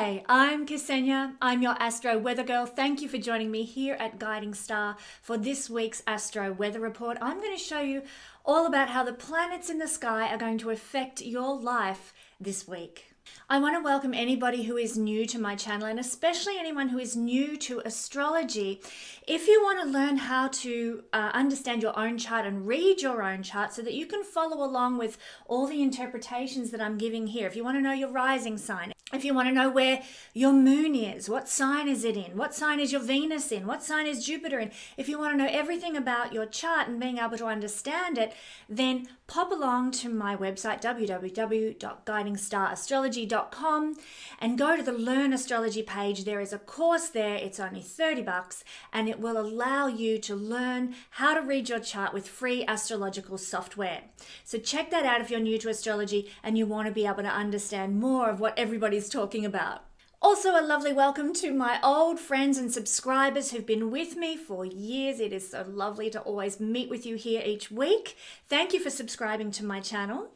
Namaste, I'm Kesenya. I'm your Astro Weather Girl. Thank you for joining me here at Guiding Star for this week's Astro Weather Report. I'm going to show you all about how the planets in the sky are going to affect your life this week. I want to welcome anybody who is new to my channel, and especially anyone who is new to astrology. If you want to learn how to understand your own chart and read your own chart so that you can follow along with all the interpretations that I'm giving here, if you want to know your rising sign, if you want to know where your moon is, what sign is it in, what sign is your Venus in, what sign is Jupiter in, if you want to know everything about your chart and being able to understand it, then pop along to my website, www.guidingstarAstrology.com, and go to the Learn Astrology page. There is a course there. It's only $30, and it will allow you to learn how to read your chart with free astrological software. So check that out if you're new to astrology and you want to be able to understand more of what everybody's talking about. Also, a lovely welcome to my old friends and subscribers who've been with me for years. It is so lovely to always meet with you here each week. Thank you for subscribing to my channel.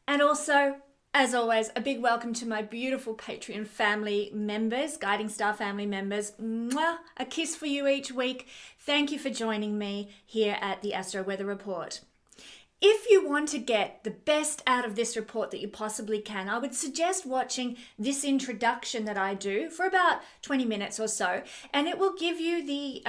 And also, as always, a big welcome to my beautiful Patreon family members, Guiding Star family members. Mwah! A kiss for you each week. Thank you for joining me here at the Astro Weather Report. If you want to get the best out of this report that you possibly can, I would suggest watching this introduction that I do for about 20 minutes or so, and it will give you the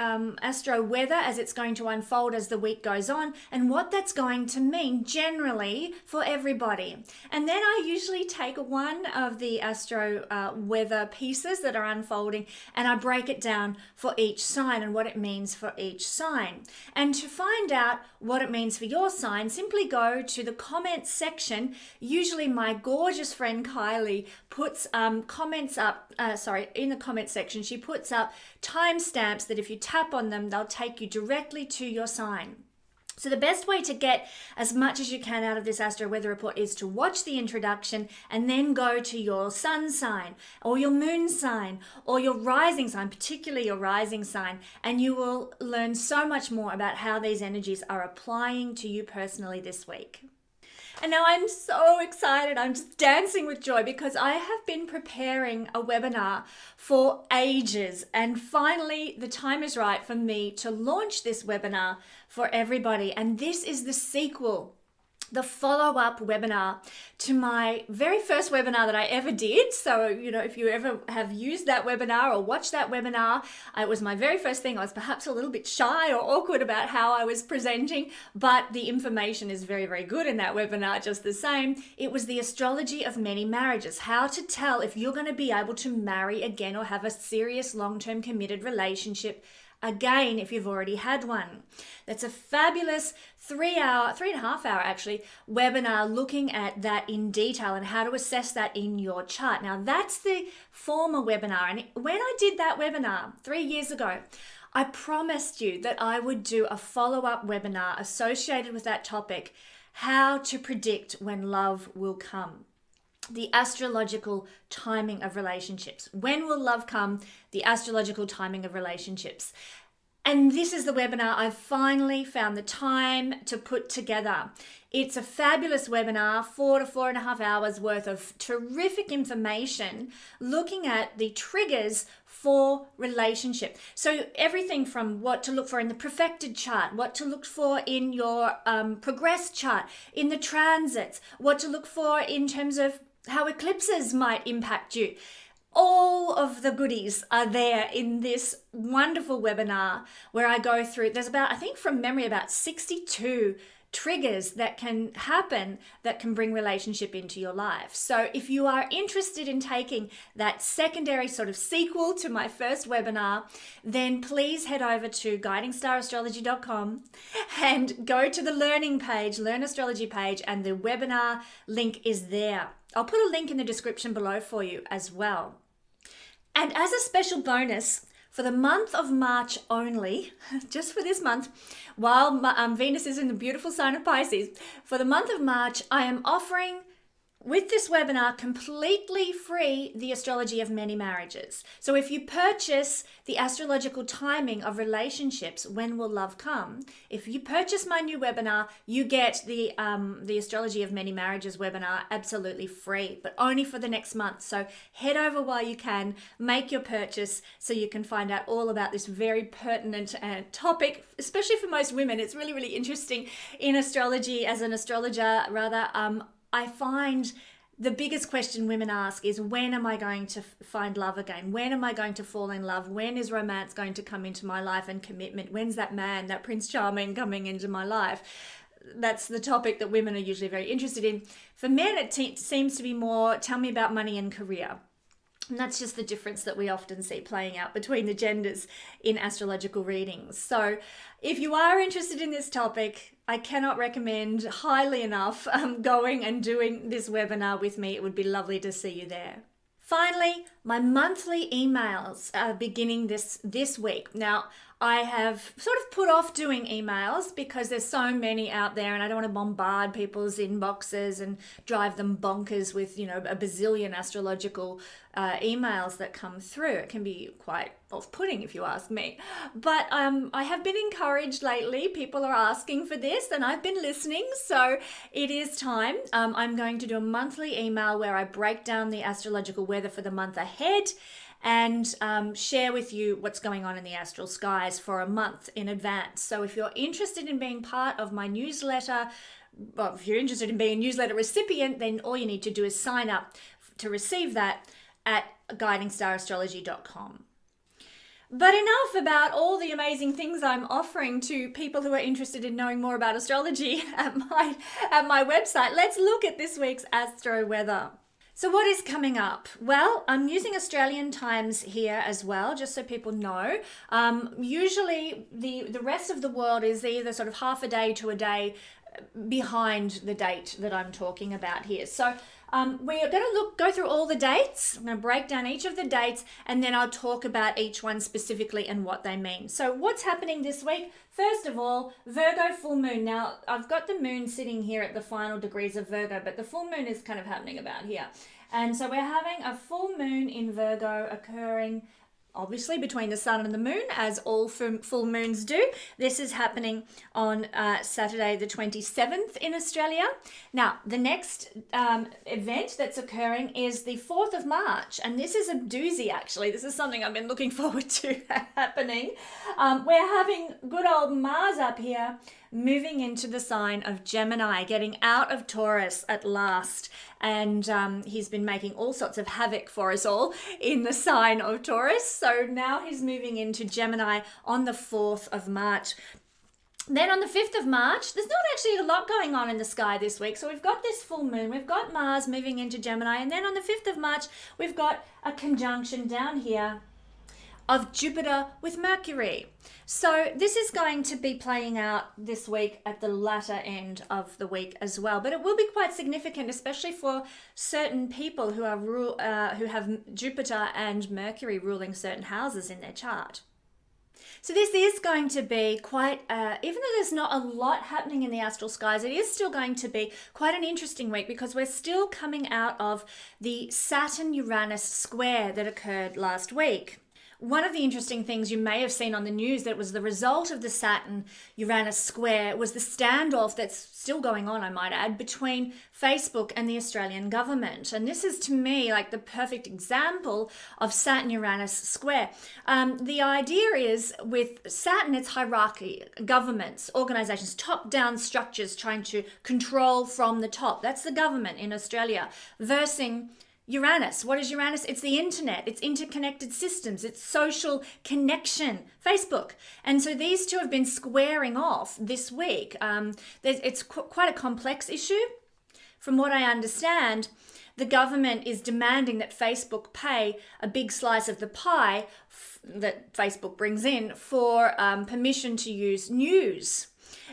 astro weather as it's going to unfold as the week goes on and what that's going to mean generally for everybody. And then I usually take one of the astro weather pieces that are unfolding and I break it down for each sign and what it means for each sign. And to find out what it means for your sign, simply go to the comments section. Usually my gorgeous friend Kylie puts comments up, in the comments section, she puts up timestamps that if you tap on them, they'll take you directly to your sign. So the best way to get as much as you can out of this Astro Weather Report is to watch the introduction and then go to your sun sign or your moon sign or your rising sign, particularly your rising sign, and you will learn so much more about how these energies are applying to you personally this week. And now I'm so excited. I'm just dancing with joy because I have been preparing a webinar for ages. And finally, the time is right for me to launch this webinar for everybody. And this is the sequel, the follow-up webinar to my very first webinar that I ever did. So, if you ever have used that webinar or watched that webinar, it was my very first thing. I was perhaps a little bit shy or awkward about how I was presenting, but the information is very, very good in that webinar just the same. It was the astrology of many marriages, how to tell if you're going to be able to marry again or have a serious long-term committed relationship again if you've already had one. That's a fabulous 3.5 hour actually, webinar looking at that in detail and how to assess that in your chart. Now that's the former webinar, and when I did that webinar 3 years ago, I promised you that I would do a follow-up webinar associated with that topic, how to predict when love will come. The astrological timing of relationships. When will love come? The astrological timing of relationships. And this is the webinar I've finally found the time to put together. It's a fabulous webinar, 4 to 4.5 hours worth of terrific information looking at the triggers for relationship. So everything from what to look for in the perfected chart, what to look for in your progressed chart, in the transits, what to look for in terms of how eclipses might impact you. All of the goodies are there in this wonderful webinar where I go through, there's about, I think from memory, about 62 triggers that can happen that can bring relationship into your life. So if you are interested in taking that secondary sort of sequel to my first webinar, then please head over to guidingstarAstrology.com and go to the learning page, Learn Astrology page, and the webinar link is there. I'll put a link in the description below for you as well. And as a special bonus, for the month of March only, just for this month, while Venus is in the beautiful sign of Pisces, for the month of March, I am offering with this webinar, completely free, the astrology of many marriages. So if you purchase the astrological timing of relationships, when will love come? If you purchase my new webinar, you get the astrology of many marriages webinar absolutely free, but only for the next month. So head over while you can, make your purchase so you can find out all about this very pertinent topic, especially for most women. It's really, really interesting in astrology. As an astrologer, rather, I find the biggest question women ask is, when am I going to find love again? When am I going to fall in love? When is romance going to come into my life and commitment? When's that man, that Prince Charming, coming into my life? That's the topic that women are usually very interested in. For men, it seems to be more, tell me about money and career. And that's just the difference that we often see playing out between the genders in astrological readings. So if you are interested in this topic, I cannot recommend highly enough going and doing this webinar with me. It would be lovely to see you there. Finally, my monthly emails are beginning this week. Now, I have sort of put off doing emails because there's so many out there and I don't want to bombard people's inboxes and drive them bonkers with, a bazillion astrological emails that come through. It can be quite off-putting if you ask me. But I have been encouraged lately. People are asking for this and I've been listening. So it is time. I'm going to do a monthly email where I break down the astrological weather for the month ahead and share with you what's going on in the astral skies for a month in advance. So if you're interested in being part of my newsletter, well, if you're interested in being a newsletter recipient, then all you need to do is sign up to receive that at guidingstar-astrology.com. But enough about all the amazing things I'm offering to people who are interested in knowing more about astrology at my website. Let's look at this week's astro weather. So what is coming up? Well, I'm using Australian times here as well, just so people know. Usually the rest of the world is either sort of half a day to a day behind the date that I'm talking about here. So we are going to go through all the dates. I'm going to break down each of the dates and then I'll talk about each one specifically and what they mean. So what's happening this week? First of all, Virgo full moon. Now, I've got the moon sitting here at the final degrees of Virgo, but the full moon is kind of happening about here. And so we're having a full moon in Virgo occurring obviously between the sun and the moon, as all full moons do. This is happening on Saturday the 27th in Australia. Now, the next event that's occurring is the 4th of March, and this is a doozy actually. This is something I've been looking forward to happening. We're having good old Mars up here moving into the sign of Gemini, getting out of Taurus at last. And he's been making all sorts of havoc for us all in the sign of Taurus. So now he's moving into Gemini on the 4th of March. Then on the 5th of March, there's not actually a lot going on in the sky this week. So we've got this full moon, we've got Mars moving into Gemini. And then on the 5th of March, we've got a conjunction down here of Jupiter with Mercury. So this is going to be playing out this week at the latter end of the week as well, but it will be quite significant, especially for certain people who are who have Jupiter and Mercury ruling certain houses in their chart. So this is going to be quite, even though there's not a lot happening in the astral skies, it is still going to be quite an interesting week because we're still coming out of the Saturn-Uranus square that occurred last week. One of the interesting things you may have seen on the news that was the result of the Saturn-Uranus square was the standoff that's still going on, I might add, between Facebook and the Australian government. And this is, to me, like the perfect example of Saturn-Uranus square. The idea is with Saturn, it's hierarchy, governments, organizations, top-down structures trying to control from the top. That's the government in Australia versus Uranus. What is Uranus? It's the internet, it's interconnected systems, it's social connection, Facebook. And so these two have been squaring off this week. It's quite a complex issue. From what I understand, the government is demanding that Facebook pay a big slice of the pie that Facebook brings in for permission to use news.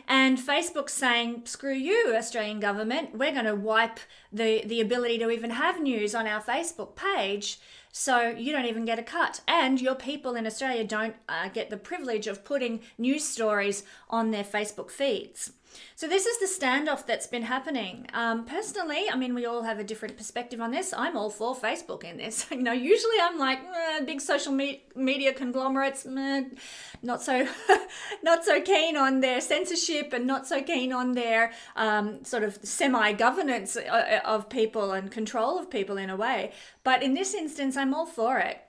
And Facebook's saying, screw you, Australian government, we're going to wipe the ability to even have news on our Facebook page so you don't even get a cut. And your people in Australia don't get the privilege of putting news stories on their Facebook feeds. So this is the standoff that's been happening. Personally, I mean, we all have a different perspective on this. I'm all for Facebook in this. Usually I'm like, big social media conglomerates, not so not so keen on their censorship and not so keen on their sort of semi-governance of people and control of people in a way. But in this instance, I'm all for it.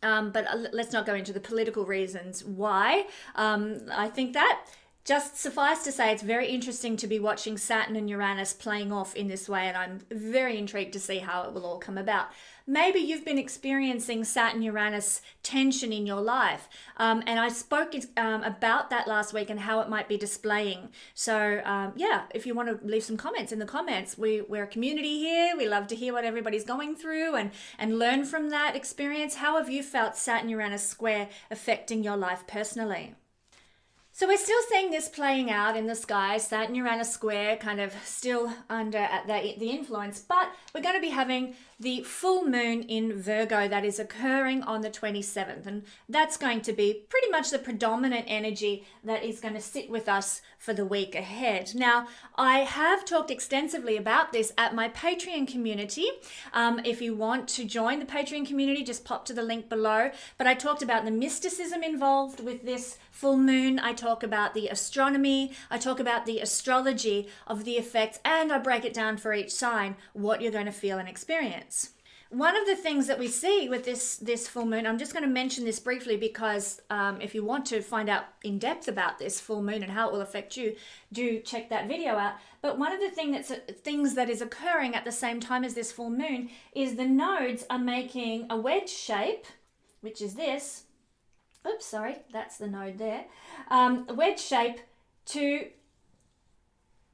But let's not go into the political reasons why I think that. Just suffice to say, it's very interesting to be watching Saturn and Uranus playing off in this way, and I'm very intrigued to see how it will all come about. Maybe you've been experiencing Saturn-Uranus tension in your life, and I spoke about that last week and how it might be displaying. So yeah, if you want to leave some comments in the comments, we're a community here. We love to hear what everybody's going through and learn from that experience. How have you felt Saturn-Uranus square affecting your life personally? So we're still seeing this playing out in the sky, Saturn-Uranus square, kind of still under the influence, but we're going to be having the full moon in Virgo that is occurring on the 27th, and that's going to be pretty much the predominant energy that is going to sit with us for the week ahead. Now, I have talked extensively about this at my Patreon community. If you want to join the Patreon community, just pop to the link below. But I talked about the mysticism involved with this full moon. I talk about the astronomy. I talk about the astrology of the effects, and I break it down for each sign, what you're going to feel and experience. One of the things that we see with this full moon, I'm just going to mention this briefly because if you want to find out in depth about this full moon and how it will affect you, do check that video out. But one of the things that is occurring at the same time as this full moon is the nodes are making a wedge shape, which is this. Oops, sorry, that's the node there. A wedge shape to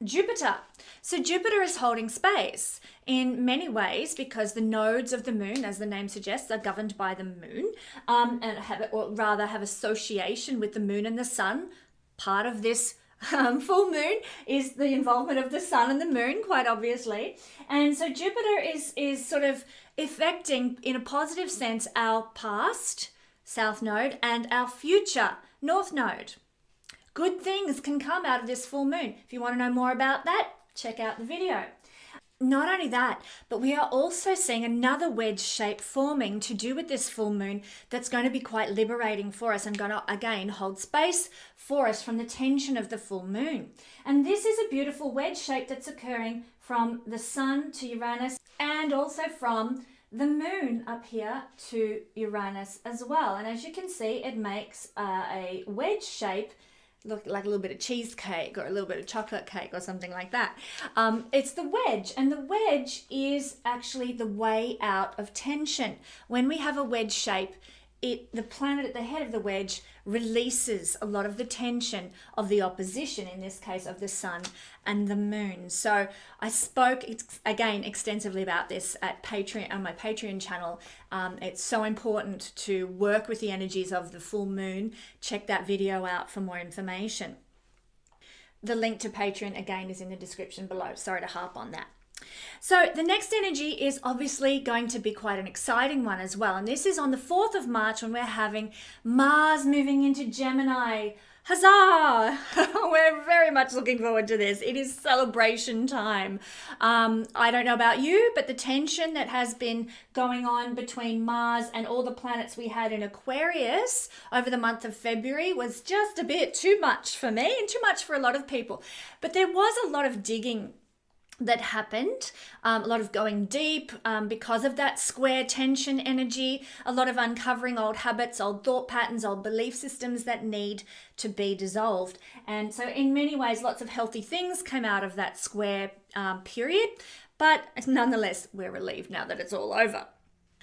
Jupiter. So Jupiter is holding space in many ways because the nodes of the moon, as the name suggests, are governed by the moon and have association with the moon and the sun. Part of this full moon is the involvement of the sun and the moon, quite obviously. And so Jupiter is sort of affecting, in a positive sense, our past, south node, and our future, north node. Good things can come out of this full moon. If you want to know more about that, check out the video. Not only that, but we are also seeing another wedge shape forming to do with this full moon that's going to be quite liberating for us and going to, again, hold space for us from the tension of the full moon. And this is a beautiful wedge shape that's occurring from the sun to Uranus and also from the moon up here to Uranus as well. And as you can see, it makes a wedge shape look like a little bit of cheesecake or a little bit of chocolate cake or something like that. It's the wedge, and the wedge is actually the way out of tension. When we have a wedge shape, the planet at the head of the wedge releases a lot of the tension of the opposition, in this case of the sun and the moon. So I spoke again extensively about this at Patreon, on my Patreon channel. It's so important to work with the energies of the full moon. Check that video out for more information. The link to Patreon again is in the description below. Sorry to harp on that. So the next energy is obviously going to be quite an exciting one as well. And this is on the 4th of March when we're having Mars moving into Gemini. Huzzah! We're very much looking forward to this. It is celebration time. I don't know about you, but the tension that has been going on between Mars and all the planets we had in Aquarius over the month of February was just a bit too much for me and too much for a lot of people. But there was a lot of digging that happened, a lot of going deep because of that square tension energy, a lot of uncovering old habits, old thought patterns, old belief systems that need to be dissolved. And so in many ways, lots of healthy things came out of that square period, but nonetheless, we're relieved now that it's all over.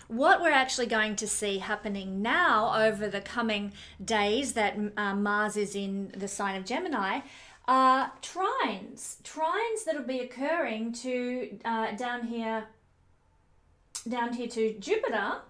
What we're actually going to see happening now over the coming days that Mars is in the sign of Gemini are trines that'll be occurring to down here to Jupiter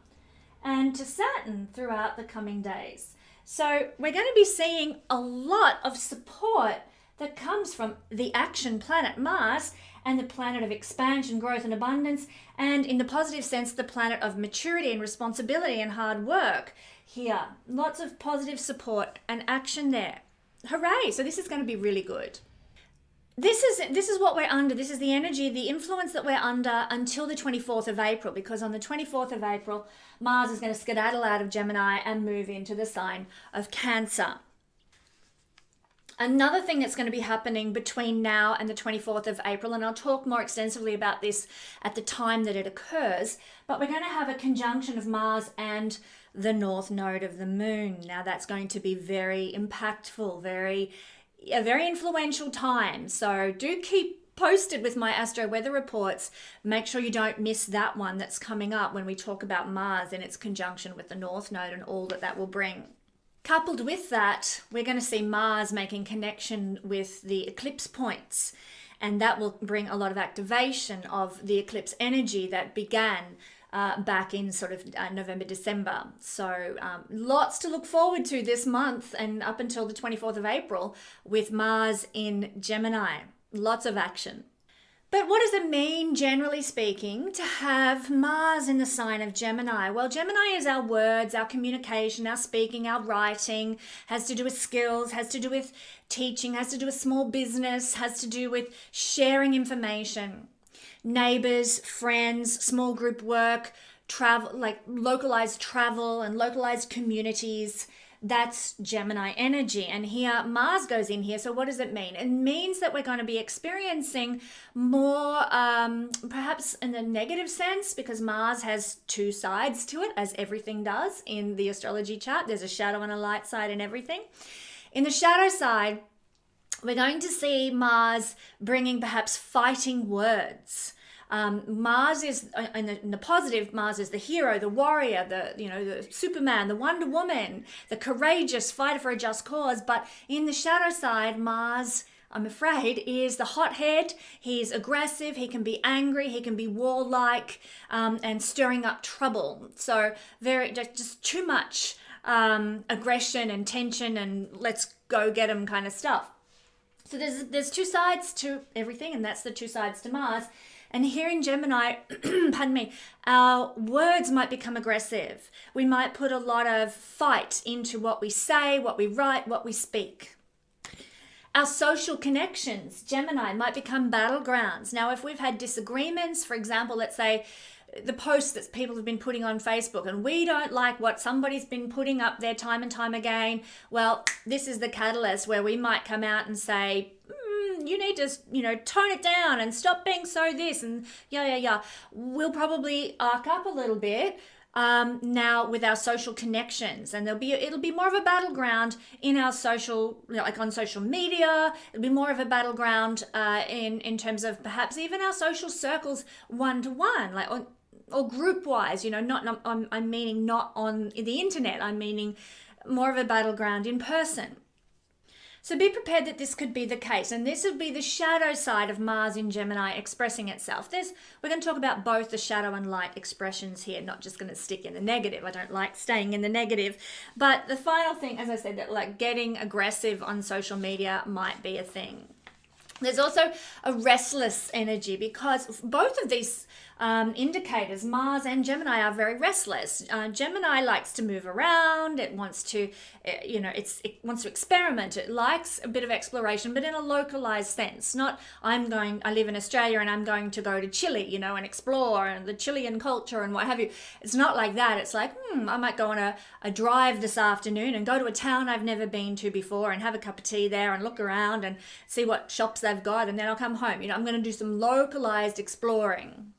and to Saturn throughout the coming days. So we're going to be seeing a lot of support that comes from the action planet Mars and the planet of expansion, growth, and abundance. And in the positive sense, the planet of maturity and responsibility and hard work. Here, lots of positive support and action there. Hooray! So this is going to be really good. This is what we're under. This is the energy, the influence that we're under until the 24th of April, because on the 24th of April, Mars is going to skedaddle out of Gemini and move into the sign of Cancer. Another thing that's going to be happening between now and the 24th of April, and I'll talk more extensively about this at the time that it occurs, but we're going to have a conjunction of Mars and the North Node of the Moon. Now that's going to be very impactful, a very influential time. So do keep posted with my Astro Weather Reports. Make sure you don't miss that one that's coming up when we talk about Mars and its conjunction with the North Node and all that that will bring. Coupled with that, we're going to see Mars making connection with the eclipse points, and that will bring a lot of activation of the eclipse energy that began back in sort of November, December. So lots to look forward to this month and up until the 24th of April with Mars in Gemini. Lots of action. But what does it mean, generally speaking, to have Mars in the sign of Gemini? Well, Gemini is our words, our communication, our speaking, our writing, has to do with skills, has to do with teaching, has to do with small business, has to do with sharing information. Neighbors, friends, small group work, travel, like localized travel and localized communities. That's Gemini energy. And here Mars goes in here. So what does it mean? It means that we're going to be experiencing more, perhaps in the negative sense, because Mars has two sides to it, as everything does in the astrology chart. There's a shadow and a light side in everything. In the shadow side, we're going to see Mars bringing perhaps fighting words. Mars is in the positive. Mars is the hero, the warrior, the Superman, the Wonder Woman, the courageous fighter for a just cause. But in the shadow side, Mars, I'm afraid, is the hothead. He's aggressive. He can be angry. He can be warlike, and stirring up trouble. So just too much aggression and tension and let's go get him kind of stuff. So there's two sides to everything, and that's the two sides to Mars. And here in Gemini, pardon me, our words might become aggressive. We might put a lot of fight into what we say, what we write, what we speak. Our social connections, Gemini, might become battlegrounds. Now, if we've had disagreements, for example, let's say the posts that people have been putting on Facebook and we don't like what somebody's been putting up there time and time again, well, this is the catalyst where we might come out and say, you need to, tone it down and stop being so this and yeah. We'll probably arc up a little bit now with our social connections, and it'll be more of a battleground in our social, like on social media. It'll be more of a battleground in terms of perhaps even our social circles one-to-one, like or group-wise. I'm meaning not on the internet. I'm meaning more of a battleground in person. So be prepared that this could be the case. And this would be the shadow side of Mars in Gemini expressing itself. We're going to talk about both the shadow and light expressions here, not just going to stick in the negative. I don't like staying in the negative. But the final thing, as I said, that like getting aggressive on social media might be a thing. There's also a restless energy because both of these indicators, Mars and Gemini, are very restless. Gemini likes to move around. It wants to, it wants to experiment. It likes a bit of exploration, but in a localized sense. Not I live in Australia and I'm going to go to Chile, and explore and the Chilean culture and what have you. It's not like that. It's like, I might go on a drive this afternoon and go to a town I've never been to before and have a cup of tea there and look around and see what shops they've got, and then I'll come home. I'm going to do some localized exploring.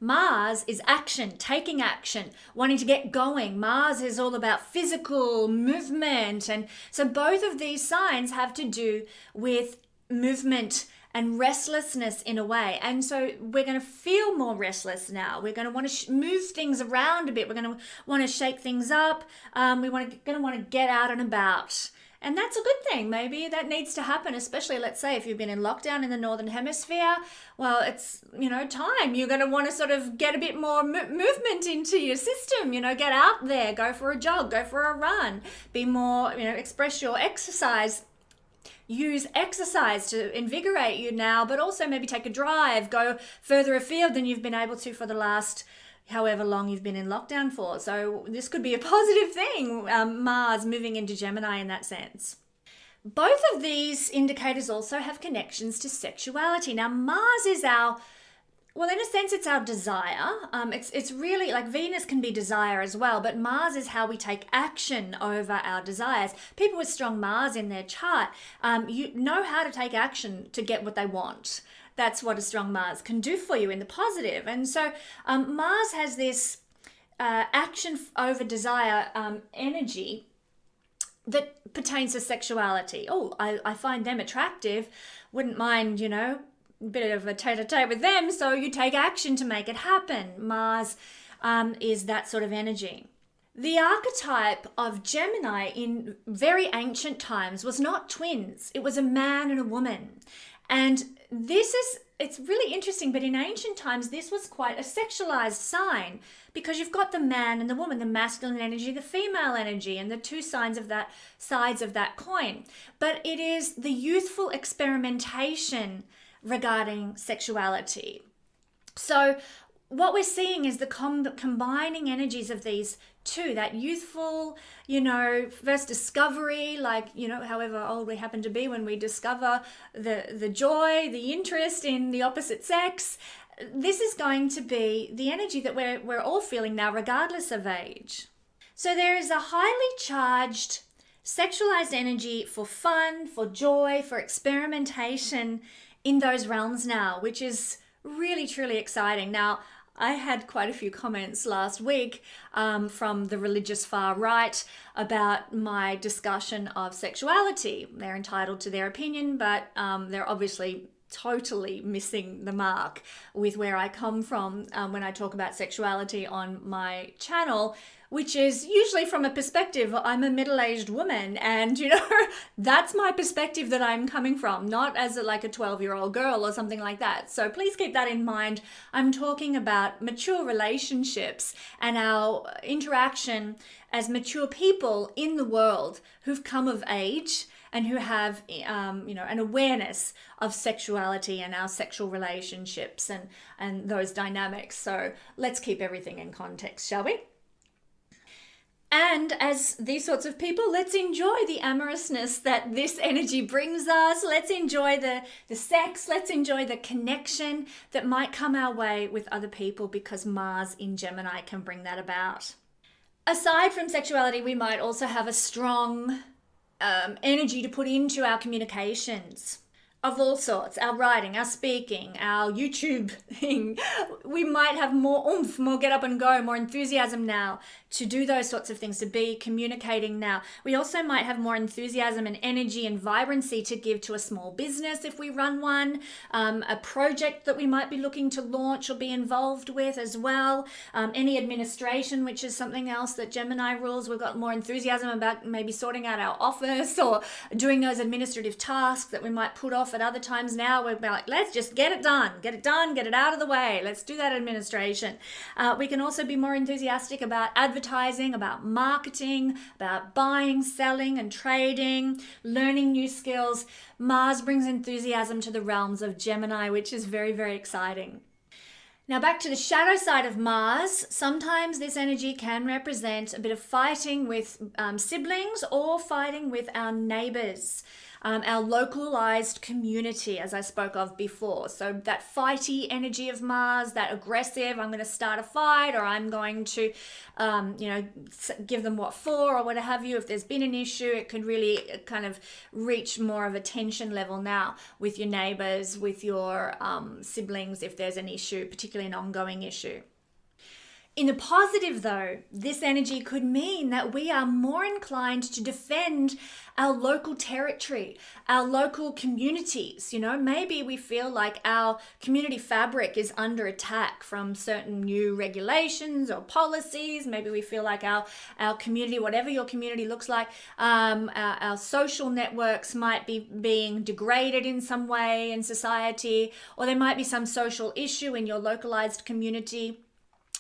Mars is action, taking action, wanting to get going. Mars is all about physical movement. And so both of these signs have to do with movement and restlessness in a way. And so we're going to feel more restless now. We're going to want to move things around a bit. We're going to want to shake things up. We're going to want to get out and about. And that's a good thing. Maybe that needs to happen, especially, let's say, if you've been in lockdown in the Northern Hemisphere. Well, it's, time. You're going to want to sort of get a bit more movement into your system, get out there, go for a jog, go for a run, be more, express your exercise, use exercise to invigorate you now, but also maybe take a drive, go further afield than you've been able to for the last however long you've been in lockdown for. So this could be a positive thing, Mars moving into Gemini in that sense. Both of these indicators also have connections to sexuality. Now, Mars is well, in a sense, it's our desire. It's really like Venus can be desire as well, but Mars is how we take action over our desires. People with strong Mars in their chart, you know how to take action to get what they want. That's what a strong Mars can do for you in the positive. And so Mars has this action over desire energy that pertains to sexuality. Oh, I find them attractive. Wouldn't mind, bit of a tete-a-tete with them, so you take action to make it happen. Mars is that sort of energy. The archetype of Gemini in very ancient times was not twins. It was a man and a woman. And it's really interesting, but in ancient times, this was quite a sexualized sign because you've got the man and the woman, the masculine energy, the female energy, and the two sides of that coin. But it is the youthful experimentation regarding sexuality. So what we're seeing is the combining energies of these two, that youthful, first discovery, however old we happen to be when we discover the joy, the interest in the opposite sex. This is going to be the energy that we're all feeling now, regardless of age. So there is a highly charged, sexualized energy for fun, for joy, for experimentation in those realms now, which is really, truly exciting. Now, I had quite a few comments last week from the religious far right about my discussion of sexuality. They're entitled to their opinion, but they're obviously totally missing the mark with where I come from when I talk about sexuality on my channel, which is usually from a perspective, I'm a middle-aged woman, and that's my perspective that I'm coming from, not as a 12-year-old girl or something like that. So please keep that in mind. I'm talking about mature relationships and our interaction as mature people in the world who've come of age and who have, an awareness of sexuality and our sexual relationships and those dynamics. So let's keep everything in context, shall we? And as these sorts of people, let's enjoy the amorousness that this energy brings us. Let's enjoy the sex. Let's enjoy the connection that might come our way with other people, because Mars in Gemini can bring that about. Aside from sexuality, we might also have a strong energy to put into our communications of all sorts, our writing, our speaking, our YouTube thing. We might have more oomph, more get up and go, more enthusiasm now to do those sorts of things, to be communicating now. We also might have more enthusiasm and energy and vibrancy to give to a small business if we run one, a project that we might be looking to launch or be involved with as well. Any administration, which is something else that Gemini rules. We've got more enthusiasm about maybe sorting out our office or doing those administrative tasks that we might put off at other times. Now we're like, let's just get it done, get it out of the way. Let's do that administration. We can also be more enthusiastic about advertising, about marketing, about buying, selling and trading, learning new skills. Mars brings enthusiasm to the realms of Gemini, which is very, very exciting. Now back to the shadow side of Mars. Sometimes this energy can represent a bit of fighting with siblings or fighting with our neighbors. Our localized community, as I spoke of before. So that fighty energy of Mars, that aggressive, I'm going to start a fight, or I'm going to, give them what for, or what have you. If there's been an issue, it could really kind of reach more of a tension level now with your neighbors, with your siblings, if there's an issue, particularly an ongoing issue. In the positive, though, this energy could mean that we are more inclined to defend our local territory, our local communities. Maybe we feel like our community fabric is under attack from certain new regulations or policies. Maybe we feel like our community, whatever your community looks like, our social networks might be being degraded in some way in society, or there might be some social issue in your localized community.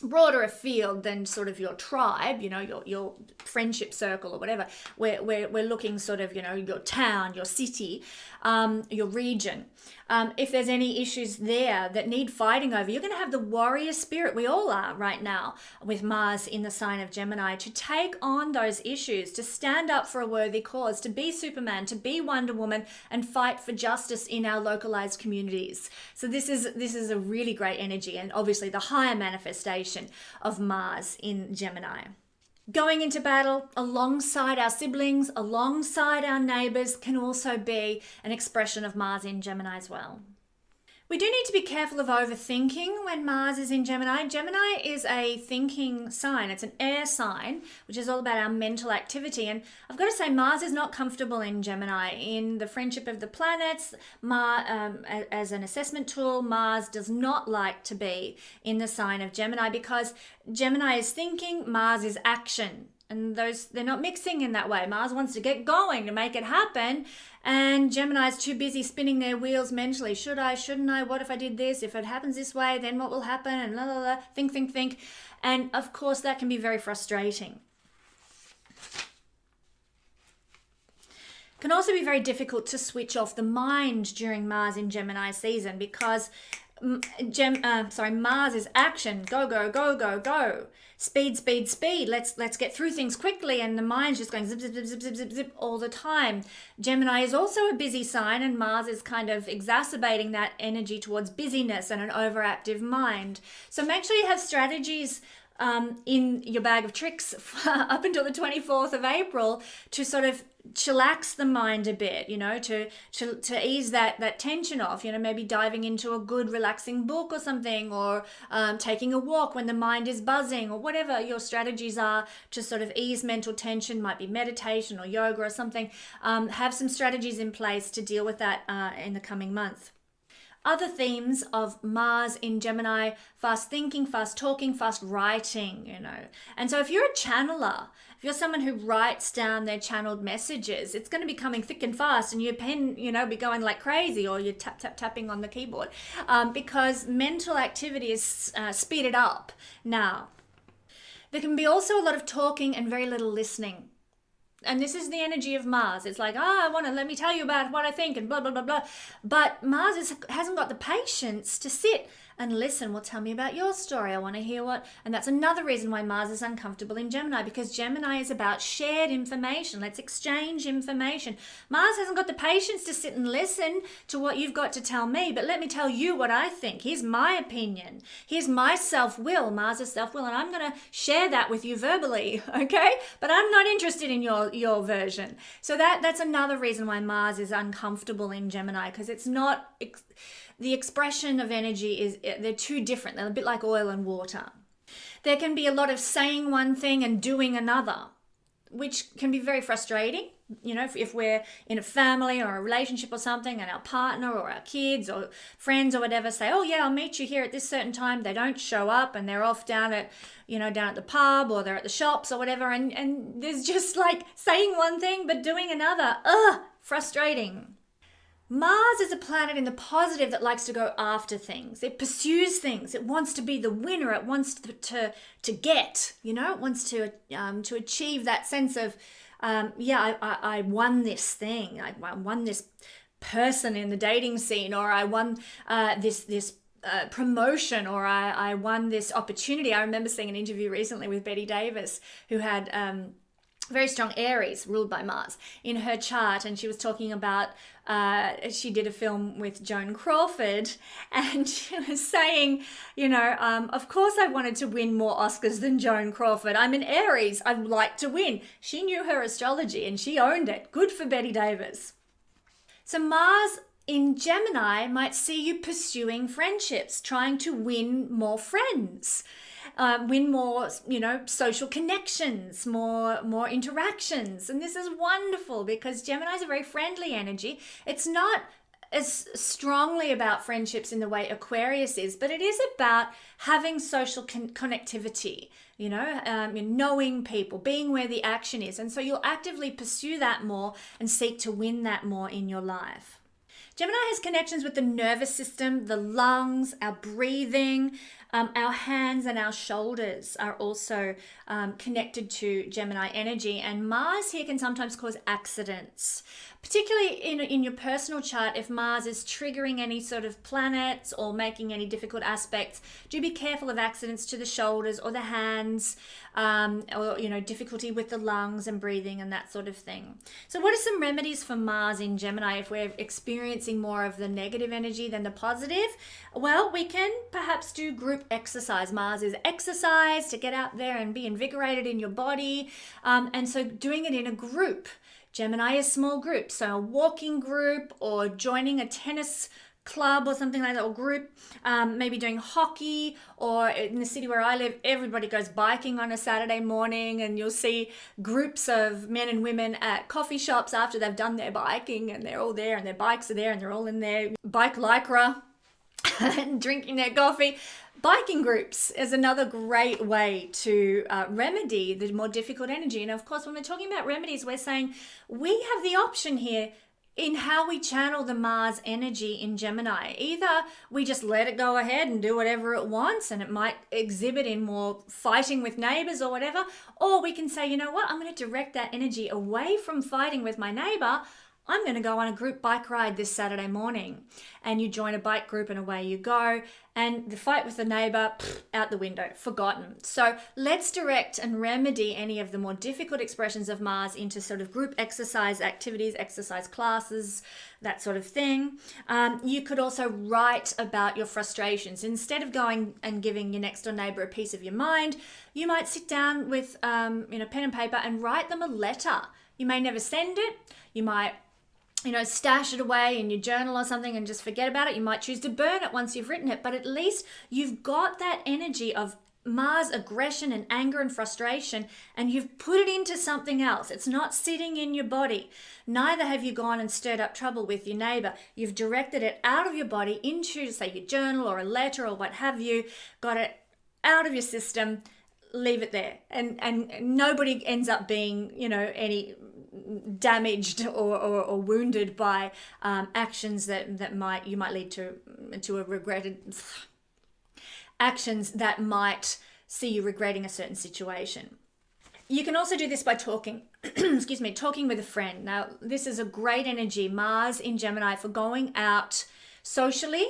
broader a field than sort of your tribe, your friendship circle or whatever. We're looking sort of, your town, your city, your region. If there's any issues there that need fighting over, you're going to have the warrior spirit, we all are right now, with Mars in the sign of Gemini, to take on those issues, to stand up for a worthy cause, to be Superman, to be Wonder Woman, and fight for justice in our localized communities. So this is a really great energy, and obviously the higher manifestation of Mars in Gemini. Going into battle alongside our siblings, alongside our neighbors, can also be an expression of Mars in Gemini as well. We do need to be careful of overthinking when Mars is in Gemini. Gemini is a thinking sign. It's an air sign, which is all about our mental activity. And I've got to say, Mars is not comfortable in Gemini. In the Friendship of the Planets, as an assessment tool, Mars does not like to be in the sign of Gemini, because Gemini is thinking, Mars is action. And they're not mixing in that way. Mars wants to get going, to make it happen. And Gemini is too busy spinning their wheels mentally. Should I, shouldn't I? What if I did this? If it happens this way, then what will happen? And la la la, think. And of course, that can be very frustrating. It can also be very difficult to switch off the mind during Mars in Gemini season, because Mars is action, go. Speed. Let's get through things quickly, and the mind's just going zip all the time. Gemini is also a busy sign, and Mars is kind of exacerbating that energy towards busyness and an overactive mind. So make sure you have strategies in your bag of tricks up until the 24th of April to sort of chillax the mind a bit, to ease that tension off, maybe diving into a good relaxing book or something, or taking a walk when the mind is buzzing, or whatever your strategies are to sort of ease mental tension. Might be meditation or yoga or something. Have some strategies in place to deal with that in the coming month. Other themes of Mars in Gemini: fast thinking, fast talking, fast writing, And so if you're a channeler, if you're someone who writes down their channeled messages, it's going to be coming thick and fast, and your pen, be going like crazy, or you're tapping on the keyboard, because mental activity is speeded up now. There can be also a lot of talking and very little listening. And this is the energy of Mars. It's like, let me tell you about what I think, and blah, blah, blah, blah. But Mars hasn't got the patience to sit and listen. Well, tell me about your story. I want to hear what. And that's another reason why Mars is uncomfortable in Gemini, because Gemini is about shared information. Let's exchange information. Mars hasn't got the patience to sit and listen to what you've got to tell me, but let me tell you what I think. Here's my opinion. Here's my self-will. Mars is self-will, and I'm going to share that with you verbally, okay? But I'm not interested in your version. So that's another reason why Mars is uncomfortable in Gemini, because it's not... The expression of energy they're too different. They're a bit like oil and water. There can be a lot of saying one thing and doing another, which can be very frustrating. If we're in a family or a relationship or something, and our partner or our kids or friends or whatever say, oh yeah, I'll meet you here at this certain time. They don't show up, and they're off down at the pub, or they're at the shops or whatever. And there's just like saying one thing, but doing another. Frustrating. Mars is a planet in the positive that likes to go after things. It pursues things. It wants to be the winner. It wants to get, it wants to achieve that sense of, I won this thing. I won this person in the dating scene, or I won this promotion, or I won this opportunity. I remember seeing an interview recently with Betty Davis, who had very strong Aries, ruled by Mars, in her chart, and she was talking about she did a film with Joan Crawford, and she was saying, of course I wanted to win more Oscars than Joan Crawford. I'm an Aries. I'd like to win. She knew her astrology and she owned it. Good for Betty Davis. So Mars in Gemini might see you pursuing friendships, trying to win more friends. Win more, social connections, more interactions. And this is wonderful, because Gemini is a very friendly energy. It's not as strongly about friendships in the way Aquarius is, but it is about having social connectivity, knowing people, being where the action is. And so you'll actively pursue that more and seek to win that more in your life. Gemini has connections with the nervous system, the lungs, our breathing, our hands and our shoulders are also connected to Gemini energy. And Mars here can sometimes cause accidents, particularly in your personal chart. If Mars is triggering any sort of planets or making any difficult aspects, do be careful of accidents to the shoulders or the hands, or difficulty with the lungs and breathing and that sort of thing. So what are some remedies for Mars in Gemini if we're experiencing more of the negative energy than the positive? Well, we can perhaps do group exercise. Mars is exercise, to get out there and be invigorated in your body, and so doing it in a group. Gemini is small groups, so a walking group or joining a tennis club or something like that, or group, maybe doing hockey, or in the city where I live, everybody goes biking on a Saturday morning, and you'll see groups of men and women at coffee shops after they've done their biking, and they're all there and their bikes are there and they're all in their bike lycra and drinking their coffee. Biking groups is another great way to remedy the more difficult energy. And of course, when we're talking about remedies, we're saying we have the option here in how we channel the Mars energy in Gemini. Either we just let it go ahead and do whatever it wants, and it might exhibit in more fighting with neighbors or whatever, or we can say, you know what, I'm going to direct that energy away from fighting with my neighbor. I'm going to go on a group bike ride this Saturday morning. And you join a bike group and away you go. And the fight with the neighbor, out the window, forgotten. So let's direct and remedy any of the more difficult expressions of Mars into sort of group exercise activities, exercise classes, that sort of thing. You could also write about your frustrations. Instead of going and giving your next door neighbor a piece of your mind, you might sit down with pen and paper and write them a letter. You may never send it. You might stash it away in your journal or something and just forget about it. You might choose to burn it once you've written it, but at least you've got that energy of Mars aggression and anger and frustration, and you've put it into something else. It's not sitting in your body. Neither have you gone and stirred up trouble with your neighbor. You've directed it out of your body into, say, your journal or a letter or what have you, got it out of your system, leave it there. And nobody ends up being, any damaged or wounded by actions that you might lead to a regretted actions that might see you regretting a certain situation. You can also do this by talking with a friend. Now, this is a great energy, Mars in Gemini, for going out socially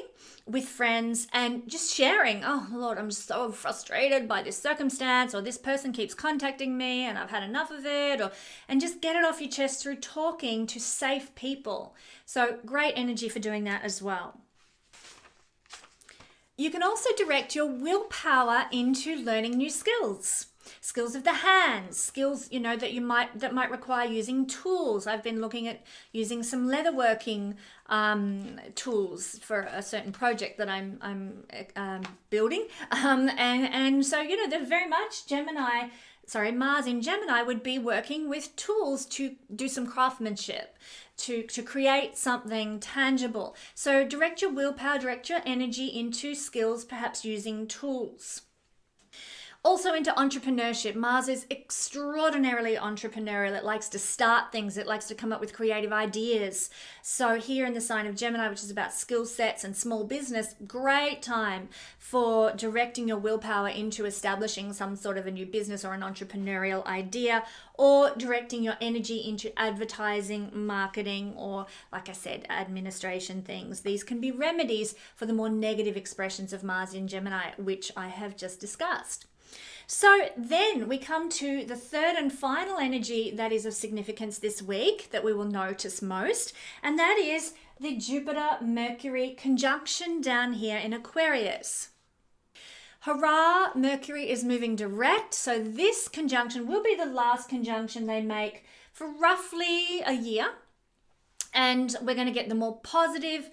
with friends and just sharing, oh Lord, I'm so frustrated by this circumstance, or this person keeps contacting me and I've had enough of it, and just get it off your chest through talking to safe people. So great energy for doing that as well. You can also direct your willpower into learning new skills of the hands, skills, that might require using tools. I've been looking at using some leatherworking tools for a certain project that I'm building. And so, they're very much Mars in Gemini would be working with tools to do some craftsmanship, to create something tangible. So direct your willpower, direct your energy into skills, perhaps using tools. Also into entrepreneurship. Mars is extraordinarily entrepreneurial. It likes to start things. It likes to come up with creative ideas. So here in the sign of Gemini, which is about skill sets and small business, great time for directing your willpower into establishing some sort of a new business or an entrepreneurial idea, or directing your energy into advertising, marketing, or, like I said, administration things. These can be remedies for the more negative expressions of Mars in Gemini, which I have just discussed. So then we come to the third and final energy that is of significance this week that we will notice most, and that is the Jupiter-Mercury conjunction down here in Aquarius. Hurrah, Mercury is moving direct, so this conjunction will be the last conjunction they make for roughly a year, and we're going to get the more positive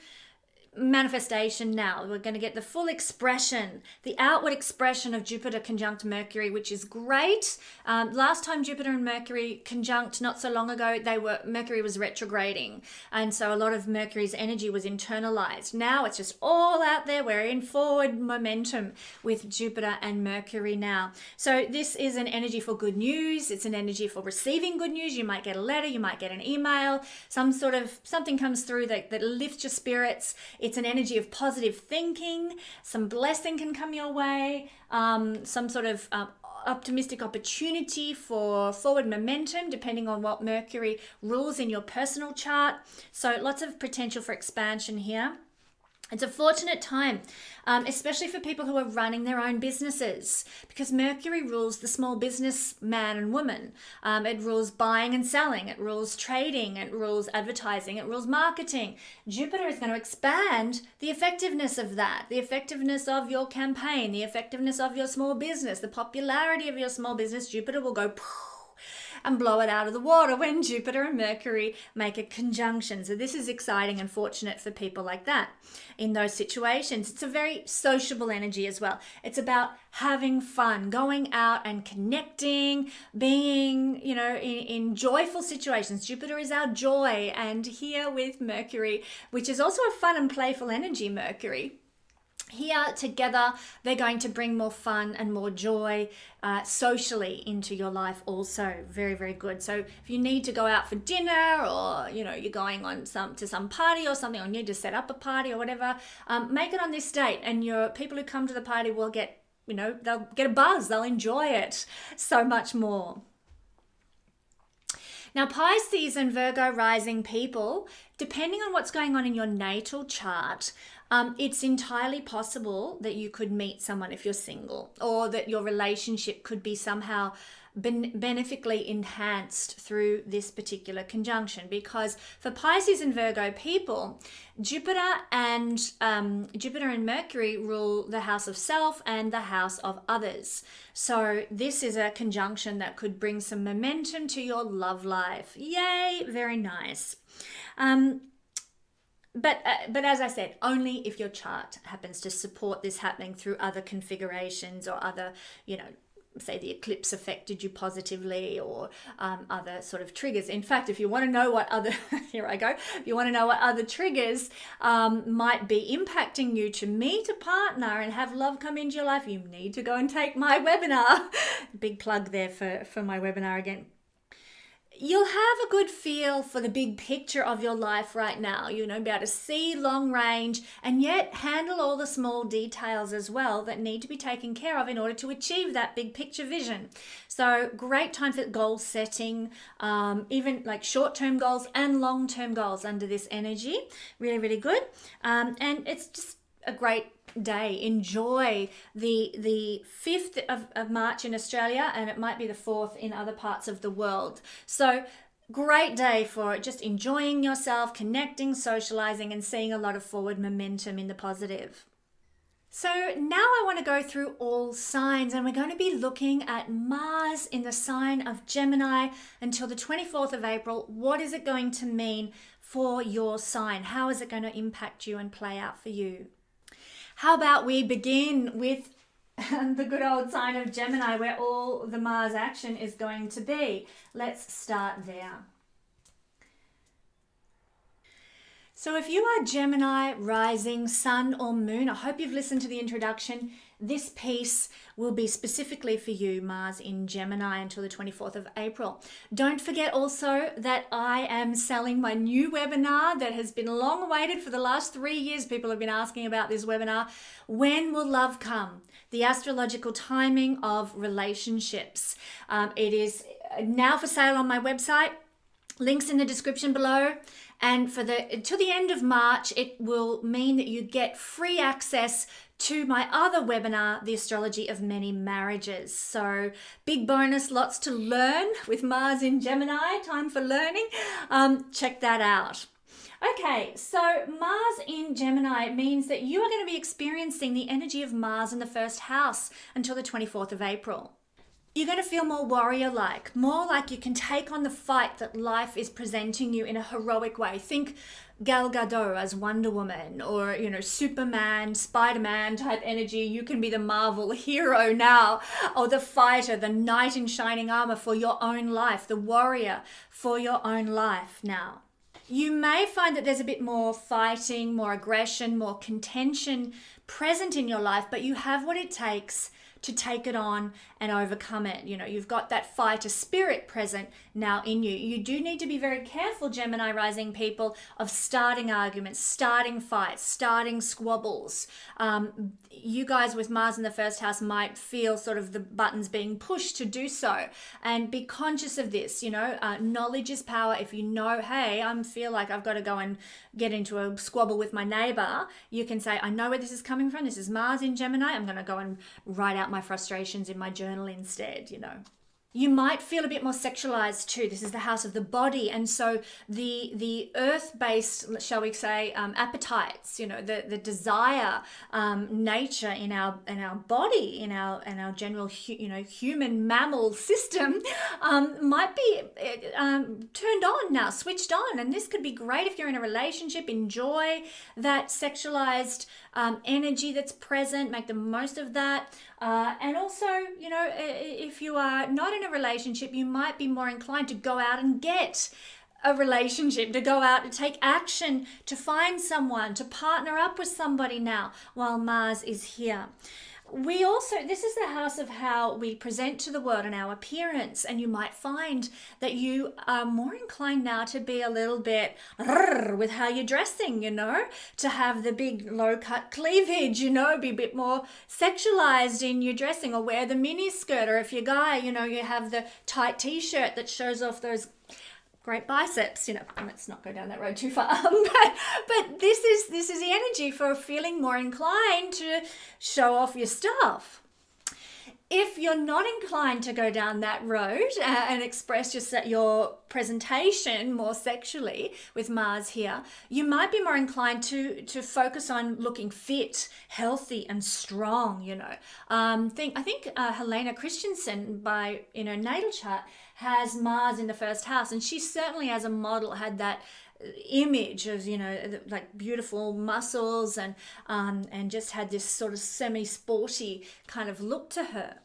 manifestation now. We're going to get the full expression, the outward expression of Jupiter conjunct Mercury, which is great. Last time Jupiter and Mercury conjunct, not so long ago, Mercury was retrograding, and so a lot of Mercury's energy was internalized. Now it's just all out there. We're in forward momentum with Jupiter and Mercury now. So this is an energy for good news. It's an energy for receiving good news. You might get a letter, you might get an email, something comes through that lifts your spirits. It's an energy of positive thinking. Some blessing can come your way. Some sort of optimistic opportunity for forward momentum, depending on what Mercury rules in your personal chart. So lots of potential for expansion here. It's a fortunate time, especially for people who are running their own businesses, because Mercury rules the small business man and woman. It rules buying and selling. It rules trading. It rules advertising. It rules marketing. Jupiter is going to expand the effectiveness of that, the effectiveness of your campaign, the effectiveness of your small business, the popularity of your small business. Jupiter will go and blow it out of the water when Jupiter and Mercury make a conjunction. So this is exciting and fortunate for people like that in those situations. It's a very sociable energy as well. It's about having fun, going out and connecting, being, in joyful situations. Jupiter is our joy, and here with Mercury, which is also a fun and playful energy, Mercury. Here together, they're going to bring more fun and more joy socially into your life also. Very, very good. So if you need to go out for dinner, or, you're going on to some party or something, or you need to set up a party or whatever, make it on this date, and your people who come to the party will get, they'll get a buzz. They'll enjoy it so much more. Now, Pisces and Virgo rising people, depending on what's going on in your natal chart, it's entirely possible that you could meet someone if you're single, or that your relationship could be somehow beneficially enhanced through this particular conjunction. Because for Pisces and Virgo people, Jupiter and Mercury rule the house of self and the house of others. So this is a conjunction that could bring some momentum to your love life. Yay, very nice. But as I said, only if your chart happens to support this happening through other configurations, or other, say the eclipse affected you positively, or other sort of triggers. In fact, if you want to know what other, if you want to know what other triggers might be impacting you to meet a partner and have love come into your life, you need to go and take my webinar. Big plug there for my webinar again. You'll have a good feel for the big picture of your life right now, be able to see long range and yet handle all the small details as well that need to be taken care of in order to achieve that big picture vision. So great time for goal setting, even like short-term goals and long-term goals under this energy. Really, really good. And it's just a great day. Enjoy the 5th of March in Australia, and it might be the 4th in other parts of the world. So great day for just enjoying yourself, connecting, socializing, and seeing a lot of forward momentum in the positive. So now I want to go through all signs, and we're going to be looking at Mars in the sign of Gemini until the 24th of April. What is it going to mean for your sign? How is it going to impact you and play out for you? How about we begin with the good old sign of Gemini, where all the Mars action is going to be. Let's start there. So if you are Gemini, rising, sun or moon, I hope you've listened to the introduction. This piece will be specifically for you, Mars in Gemini, until the 24th of April. Don't forget also that I am selling my new webinar that has been long awaited for the last 3 years. People have been asking about this webinar. When will love come? The astrological timing of relationships. It is now for sale on my website. Links in the description below. And till the end of March, it will mean that you get free access to my other webinar, The Astrology of Many Marriages. So big bonus, lots to learn with Mars in Gemini, time for learning. Check that out. Okay, so Mars in Gemini means that you are going to be experiencing the energy of Mars in the first house until the 24th of April. You're going to feel more warrior-like, more like you can take on the fight that life is presenting you in a heroic way. Think Gal Gadot as Wonder Woman, or, you know, Superman, Spider-Man type energy. You can be the Marvel hero now, or the fighter, the knight in shining armor for your own life, the warrior for your own life now. You may find that there's a bit more fighting, more aggression, more contention present in your life, but you have what it takes to take it on and overcome it. You know, you've got that fighter spirit present now in you. You do need to be very careful, Gemini rising people, of starting arguments, starting fights, starting squabbles. You guys with Mars in the first house might feel sort of the buttons being pushed to do so, and be conscious of this. You know, knowledge is power. If you know, hey, I feel like I've got to go and get into a squabble with my neighbor, you can say, I know where this is coming from. This is Mars in Gemini. I'm going to go and write out my frustrations in my journal instead, you know. You might feel a bit more sexualized too. This is the house of the body, and so the earth-based, shall we say, appetites, you know, the desire nature in our body, in our general human mammal system, might be turned on now, switched on, and this could be great if you're in a relationship. Enjoy that sexualized energy that's present. Make the most of that. And also, you know, if you are not in a relationship, you might be more inclined to go out and get a relationship, to go out and take action, to find someone, to partner up with somebody now while Mars is here. We also, this is the house of how we present to the world and our appearance, and you might find that you are more inclined now to be a little bit with how you're dressing, you know, to have the big low-cut cleavage, you know, be a bit more sexualized in your dressing, or wear the mini skirt, or if you're a guy, you know, you have the tight t-shirt that shows off those great biceps, you know. Let's not go down that road too far. But this is the energy for feeling more inclined to show off your stuff. If you're not inclined to go down that road and express your presentation more sexually with Mars here, you might be more inclined to focus on looking fit, healthy, and strong. You know, I think Helena Christensen, in her natal chart, has Mars in the first house, and she certainly, as a model, had that image of, you know, like beautiful muscles and just had this sort of semi-sporty kind of look to her.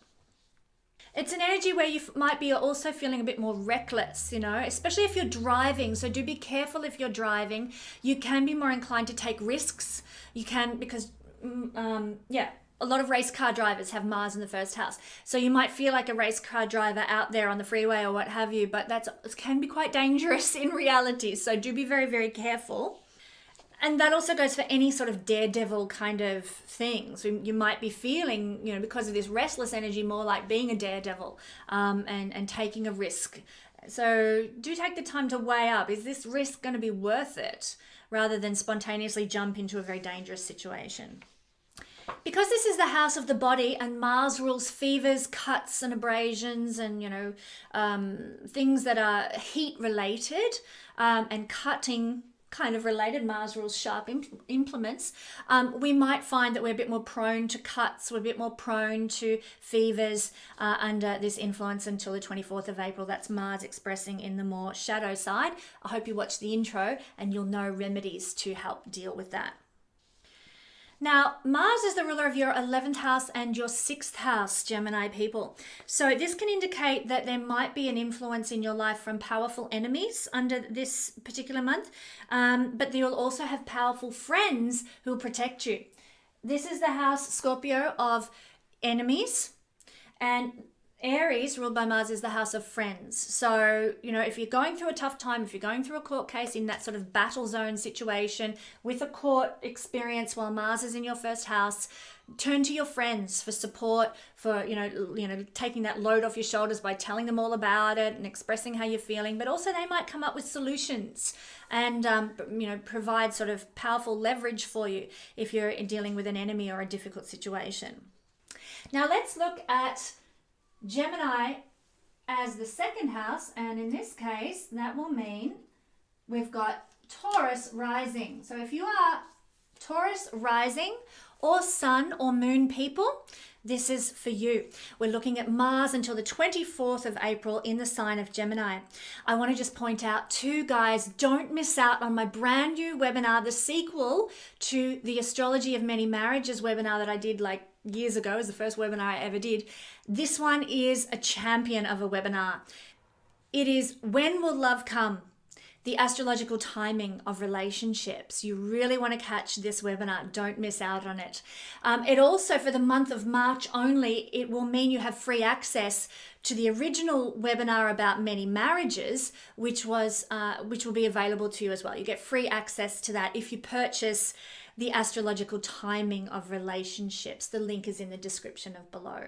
It's an energy where you might be also feeling a bit more reckless, you know, especially if you're driving. So do be careful if you're driving. You can be more inclined to take risks. You can, because, a lot of race car drivers have Mars in the first house. So you might feel like a race car driver out there on the freeway or what have you, but it can be quite dangerous in reality. So do be very, very careful. And that also goes for any sort of daredevil kind of things. You might be feeling, you know, because of this restless energy, more like being a daredevil and taking a risk. So do take the time to weigh up, is this risk going to be worth it, rather than spontaneously jump into a very dangerous situation. Because this is the house of the body, and Mars rules fevers, cuts and abrasions, and, you know, things that are heat related and cutting kind of related. Mars rules sharp implements. We might find that we're a bit more prone to cuts, we're a bit more prone to fevers under this influence until the 24th of April. That's Mars expressing in the more shadow side. I hope you watch the intro and you'll know remedies to help deal with that. Now, Mars is the ruler of your 11th house and your 6th house, Gemini people. So this can indicate that there might be an influence in your life from powerful enemies under this particular month, but you'll also have powerful friends who will protect you. This is the house, Scorpio, of enemies, and Aries, ruled by Mars, is the house of friends. So, you know, if you're going through a tough time, if you're going through a court case in that sort of battle zone situation with a court experience while Mars is in your first house, turn to your friends for support, for, you know, taking that load off your shoulders by telling them all about it and expressing how you're feeling. But also they might come up with solutions and, you know, provide sort of powerful leverage for you if you're dealing with an enemy or a difficult situation. Now let's look at Gemini as the second house, and in this case that will mean we've got Taurus rising. So if you are Taurus rising or sun or moon people, this is for you. We're looking at Mars until the 24th of April in the sign of Gemini. I want to just point out too, guys, don't miss out on my brand new webinar, the sequel to the Astrology of Many Marriages webinar that I did like years ago. It was the first webinar I ever did. This one is a champion of a webinar. It is When Will Love Come? The astrological timing of relationships. You really want to catch this webinar. Don't miss out on it. It also, for the month of March only, it will mean you have free access to the original webinar about many marriages, which will be available to you as well. You get free access to that if you purchase the astrological timing of relationships. The link is in the description of below.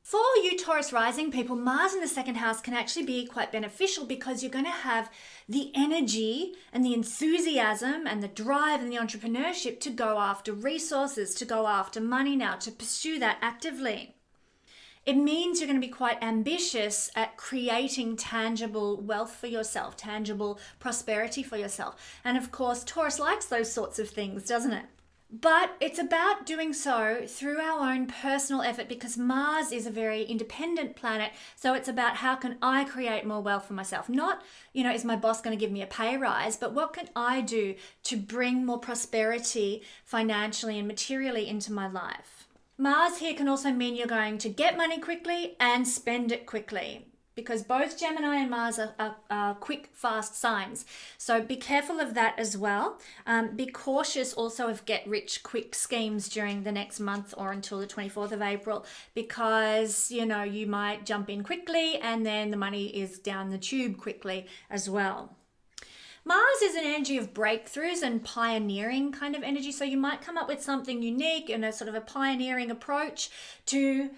For you Taurus rising people, Mars in the second house can actually be quite beneficial because you're going to have the energy and the enthusiasm and the drive and the entrepreneurship to go after resources, to go after money now, to pursue that actively. It means you're going to be quite ambitious at creating tangible wealth for yourself, tangible prosperity for yourself. And of course, Taurus likes those sorts of things, doesn't it? But it's about doing so through our own personal effort because Mars is a very independent planet. So it's about how can I create more wealth for myself? Not, is my boss going to give me a pay rise, but what can I do to bring more prosperity financially and materially into my life? Mars here can also mean you're going to get money quickly and spend it quickly, because both Gemini and Mars are quick, fast signs. So be careful of that as well. Be cautious also of get rich quick schemes during the next month or until the 24th of April, because, you might jump in quickly and then the money is down the tube quickly as well. Mars is an energy of breakthroughs and pioneering kind of energy. So you might come up with something unique and a sort of a pioneering approach to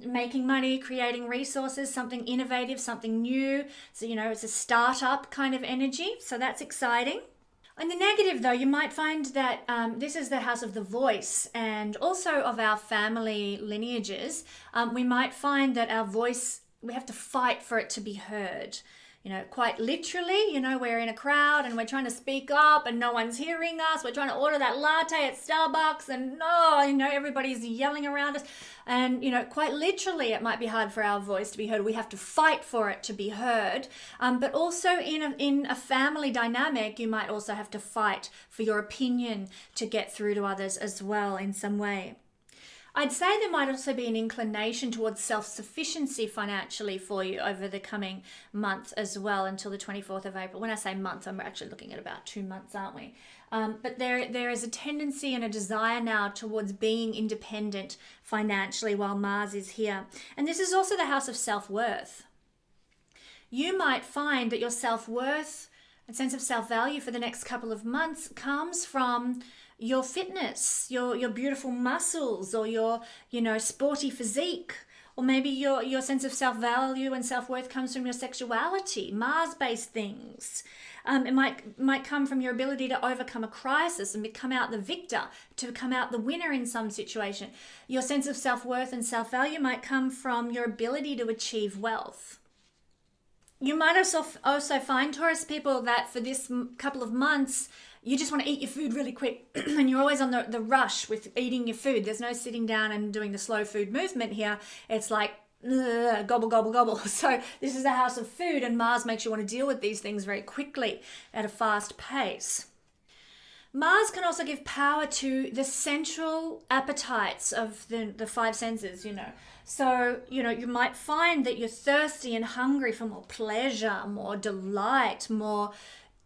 making money, creating resources, something innovative, something new. So, it's a startup kind of energy. So that's exciting. On the negative, though, you might find that this is the house of the voice and also of our family lineages. We might find that our voice, we have to fight for it to be heard. Quite literally, we're in a crowd and we're trying to speak up and no one's hearing us. We're trying to order that latte at Starbucks and everybody's yelling around us. And, quite literally, it might be hard for our voice to be heard. We have to fight for it to be heard. But also in a family dynamic, you might also have to fight for your opinion to get through to others as well in some way. I'd say there might also be an inclination towards self-sufficiency financially for you over the coming month as well until the 24th of April. When I say month, I'm actually looking at about 2 months, aren't we? But there is a tendency and a desire now towards being independent financially while Mars is here. And this is also the house of self-worth. You might find that your self-worth and sense of self-value for the next couple of months comes from your fitness, your beautiful muscles, or your sporty physique, or maybe your sense of self-value and self-worth comes from your sexuality, Mars-based things. It might come from your ability to overcome a crisis and come out the victor, to come out the winner in some situation. Your sense of self-worth and self-value might come from your ability to achieve wealth. You might also find, Taurus people, that for this couple of months, you just want to eat your food really quick and you're always on the rush with eating your food. There's no sitting down and doing the slow food movement here. It's like gobble, gobble, gobble. So this is the house of food, and Mars makes you want to deal with these things very quickly at a fast pace. Mars can also give power to the central appetites of the five senses, So, you might find that you're thirsty and hungry for more pleasure, more delight, more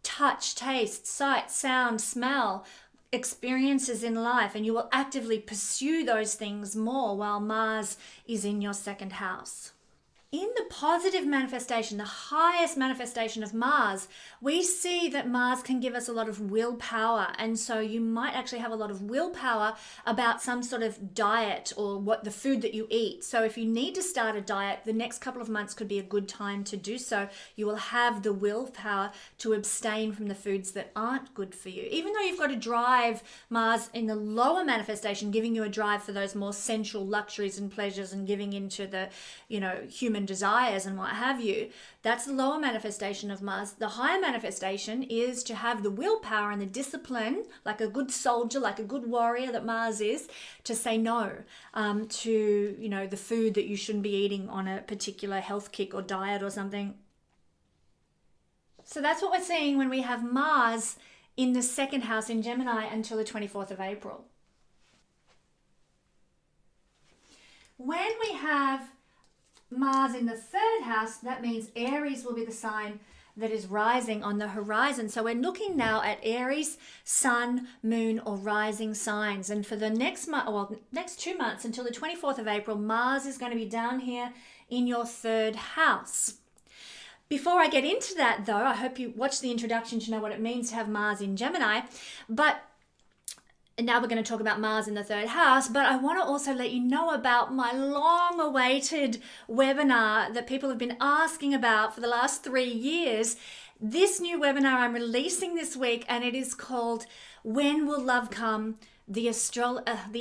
touch, taste, sight, sound, smell, experiences in life, and you will actively pursue those things more while Mars is in your second house. In the positive manifestation, the highest manifestation of Mars, we see that Mars can give us a lot of willpower. And so you might actually have a lot of willpower about some sort of diet or what the food that you eat. So if you need to start a diet, the next couple of months could be a good time to do so. You will have the willpower to abstain from the foods that aren't good for you. Even though you've got a drive, Mars in the lower manifestation, giving you a drive for those more sensual luxuries and pleasures and giving into the, human desires and what have you. That's the lower manifestation of Mars. The higher manifestation is to have the willpower and the discipline, like a good soldier, like a good warrior that Mars is, to say no to, the food that you shouldn't be eating on a particular health kick or diet or something. So that's what we're seeing when we have Mars in the second house in Gemini until the 24th of April. When we have Mars in the third house, that means Aries will be the sign that is rising on the horizon. So we're looking now at Aries, Sun, Moon, or rising signs. And for the next 2 months until the 24th of April, Mars is going to be down here in your third house. Before I get into that, though, I hope you watch the introduction to know what it means to have Mars in Gemini. And now we're going to talk about Mars in the third house, but I want to also let you know about my long-awaited webinar that people have been asking about for the last 3 years. This new webinar I'm releasing this week, and it is called When Will Love Come? The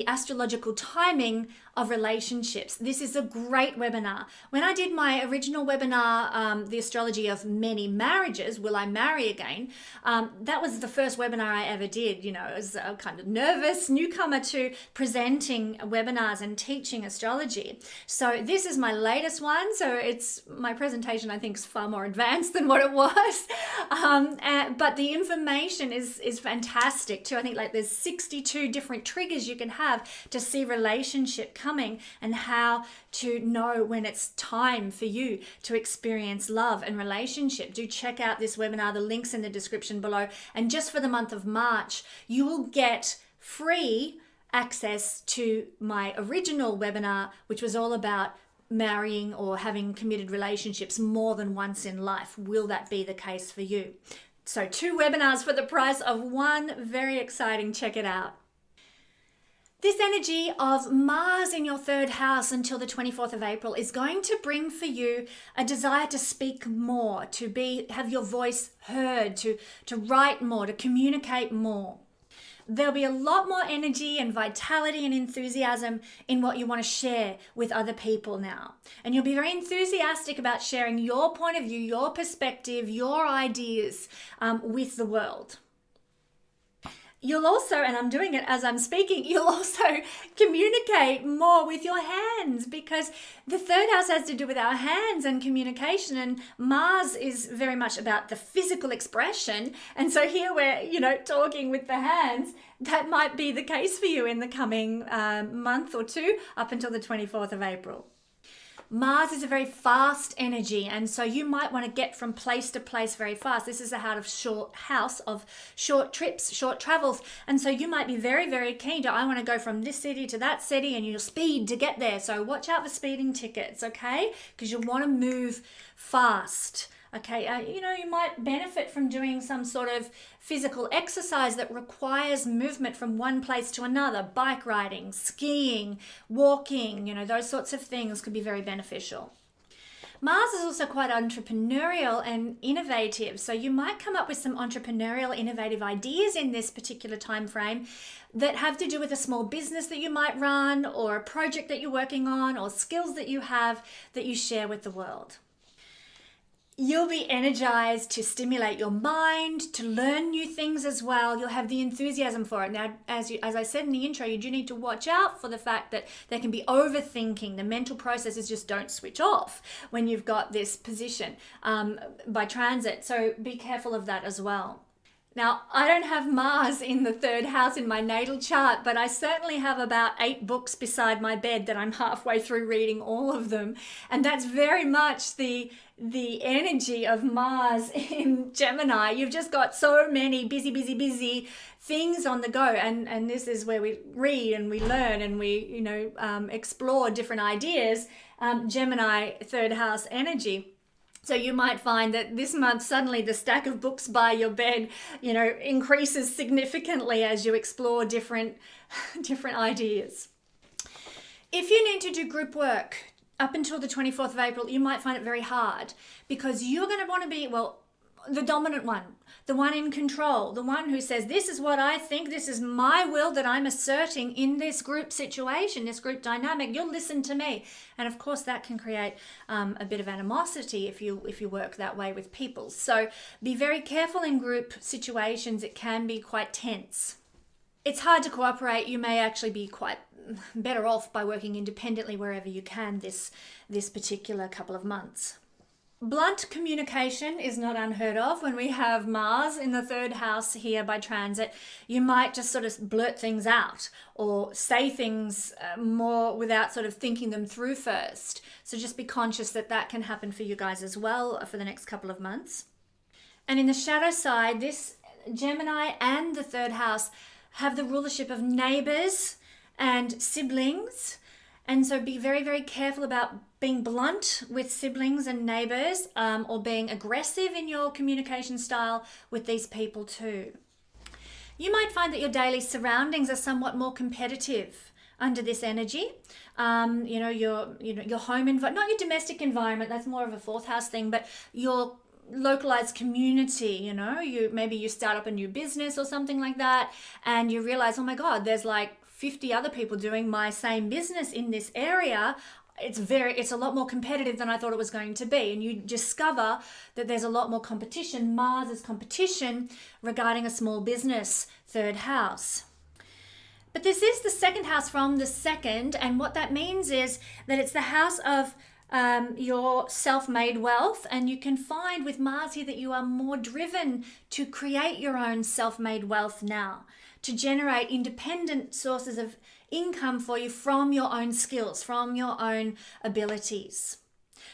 astrological timing of relationships. This is a great webinar. When I did my original webinar, The Astrology of Many Marriages, Will I Marry Again? That was the first webinar I ever did. I was a kind of nervous newcomer to presenting webinars and teaching astrology. So this is my latest one. So my presentation, I think, is far more advanced than what it was. But the information is fantastic too. I think there's 62 different triggers you can have to see relationship coming and how to know when it's time for you to experience love and relationship. Do check out this webinar. The link's in the description below. And just for the month of March, you will get free access to my original webinar, which was all about marrying or having committed relationships more than once in life. Will that be the case for you? So 2 webinars for the price of 1. Very exciting. Check it out. This energy of Mars in your third house until the 24th of April is going to bring for you a desire to speak more, to have your voice heard, to write more, to communicate more. There'll be a lot more energy and vitality and enthusiasm in what you want to share with other people now. And you'll be very enthusiastic about sharing your point of view, your perspective, your ideas with the world. You'll also, and I'm doing it as I'm speaking, you'll also communicate more with your hands, because the third house has to do with our hands and communication, and Mars is very much about the physical expression. And so here we're, talking with the hands. That might be the case for you in the coming month or 2 up until the 24th of April. Mars is a very fast energy, and so you might want to get from place to place very fast. This is a house of short trips, short travels, and so you might be very, very keen to, I want to go from this city to that city, and you'll speed to get there. So watch out for speeding tickets, okay? Because you'll want to move fast. Okay, you might benefit from doing some sort of physical exercise that requires movement from one place to another. Bike riding, skiing, walking, those sorts of things could be very beneficial. Mars is also quite entrepreneurial and innovative, so you might come up with some entrepreneurial, innovative ideas in this particular time frame that have to do with a small business that you might run, or a project that you're working on, or skills that you have that you share with the world. You'll be energized to stimulate your mind, to learn new things as well. You'll have the enthusiasm for it. Now, as I said in the intro, you do need to watch out for the fact that there can be overthinking. The mental processes just don't switch off when you've got this position by transit. So be careful of that as well. Now, I don't have Mars in the third house in my natal chart, but I certainly have about 8 books beside my bed that I'm halfway through reading all of them. And that's very much the energy of Mars in Gemini. You've just got so many busy things on the go. And this is where we read and we learn and we, explore different ideas. Gemini third house energy. So you might find that this month, suddenly the stack of books by your bed, increases significantly as you explore different ideas. If you need to do group work up until the 24th of April, you might find it very hard, because you're going to want to be, the dominant one, the one in control, the one who says, this is what I think, this is my will that I'm asserting in this group situation, this group dynamic, you'll listen to me. And of course that can create a bit of animosity if you work that way with people. So be very careful in group situations. It can be quite tense. It's hard to cooperate. You may actually be quite better off by working independently wherever you can this particular couple of months. Blunt communication is not unheard of. When we have Mars in the third house here by transit, you might just sort of blurt things out or say things more without sort of thinking them through first. So just be conscious that that can happen for you guys as well for the next couple of months. And in the shadow side, this Gemini and the third house have the rulership of neighbors and siblings. And so be very, very careful about being blunt with siblings and neighbors, or being aggressive in your communication style with these people too. You might find that your daily surroundings are somewhat more competitive under this energy. Your home environment, not your domestic environment, that's more of a fourth house thing, but your localized community, maybe you start up a new business or something like that, and you realize, oh my God, there's like 50 other people doing my same business in this area. It's a lot more competitive than I thought it was going to be. And you discover that there's a lot more competition. Mars is competition regarding a small business, third house. But this is the second house from the second. And what that means is that it's the house of your self-made wealth. And you can find with Mars here that you are more driven to create your own self-made wealth now, to generate independent sources of income for you from your own skills, from your own abilities.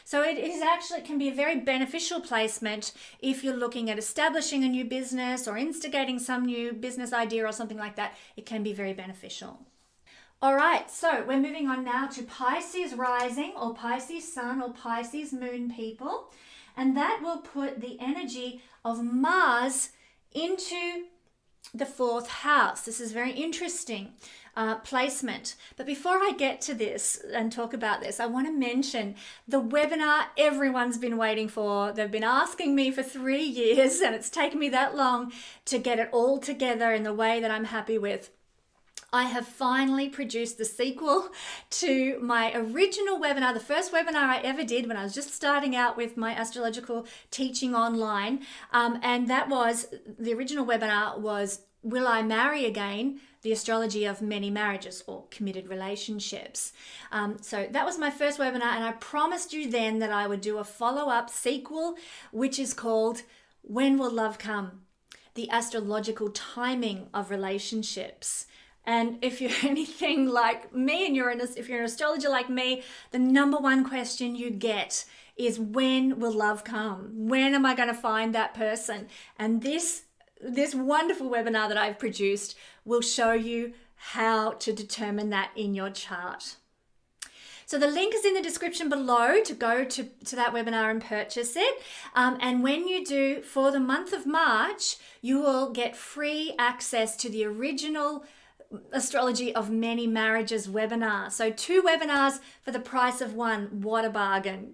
So it can be a very beneficial placement if you're looking at establishing a new business or instigating some new business idea or something like that. It can be very beneficial. All right, so we're moving on now to Pisces rising or Pisces sun or Pisces moon people. And that will put the energy of Mars into the fourth house. This is very interesting placement. But before I get to this and talk about this, I want to mention the webinar everyone's been waiting for. They've been asking me for 3 years, and it's taken me that long to get it all together in the way that I'm happy with. I have finally produced the sequel to my original webinar, the first webinar I ever did when I was just starting out with my astrological teaching online. And that was, the original webinar was, Will I Marry Again? The Astrology of Many Marriages or Committed Relationships. So that was my first webinar, and I promised you then that I would do a follow-up sequel, which is called When Will Love Come? The Astrological Timing of Relationships. And if you're anything like me and if you're an astrologer like me, the number one question you get is, when will love come? When am I going to find that person? And this wonderful webinar that I've produced will show you how to determine that in your chart. So the link is in the description below to go to that webinar and purchase it. And when you do, for the month of March, you will get free access to the original Astrology of Many Marriages webinar. So 2 webinars for the price of 1. What a bargain.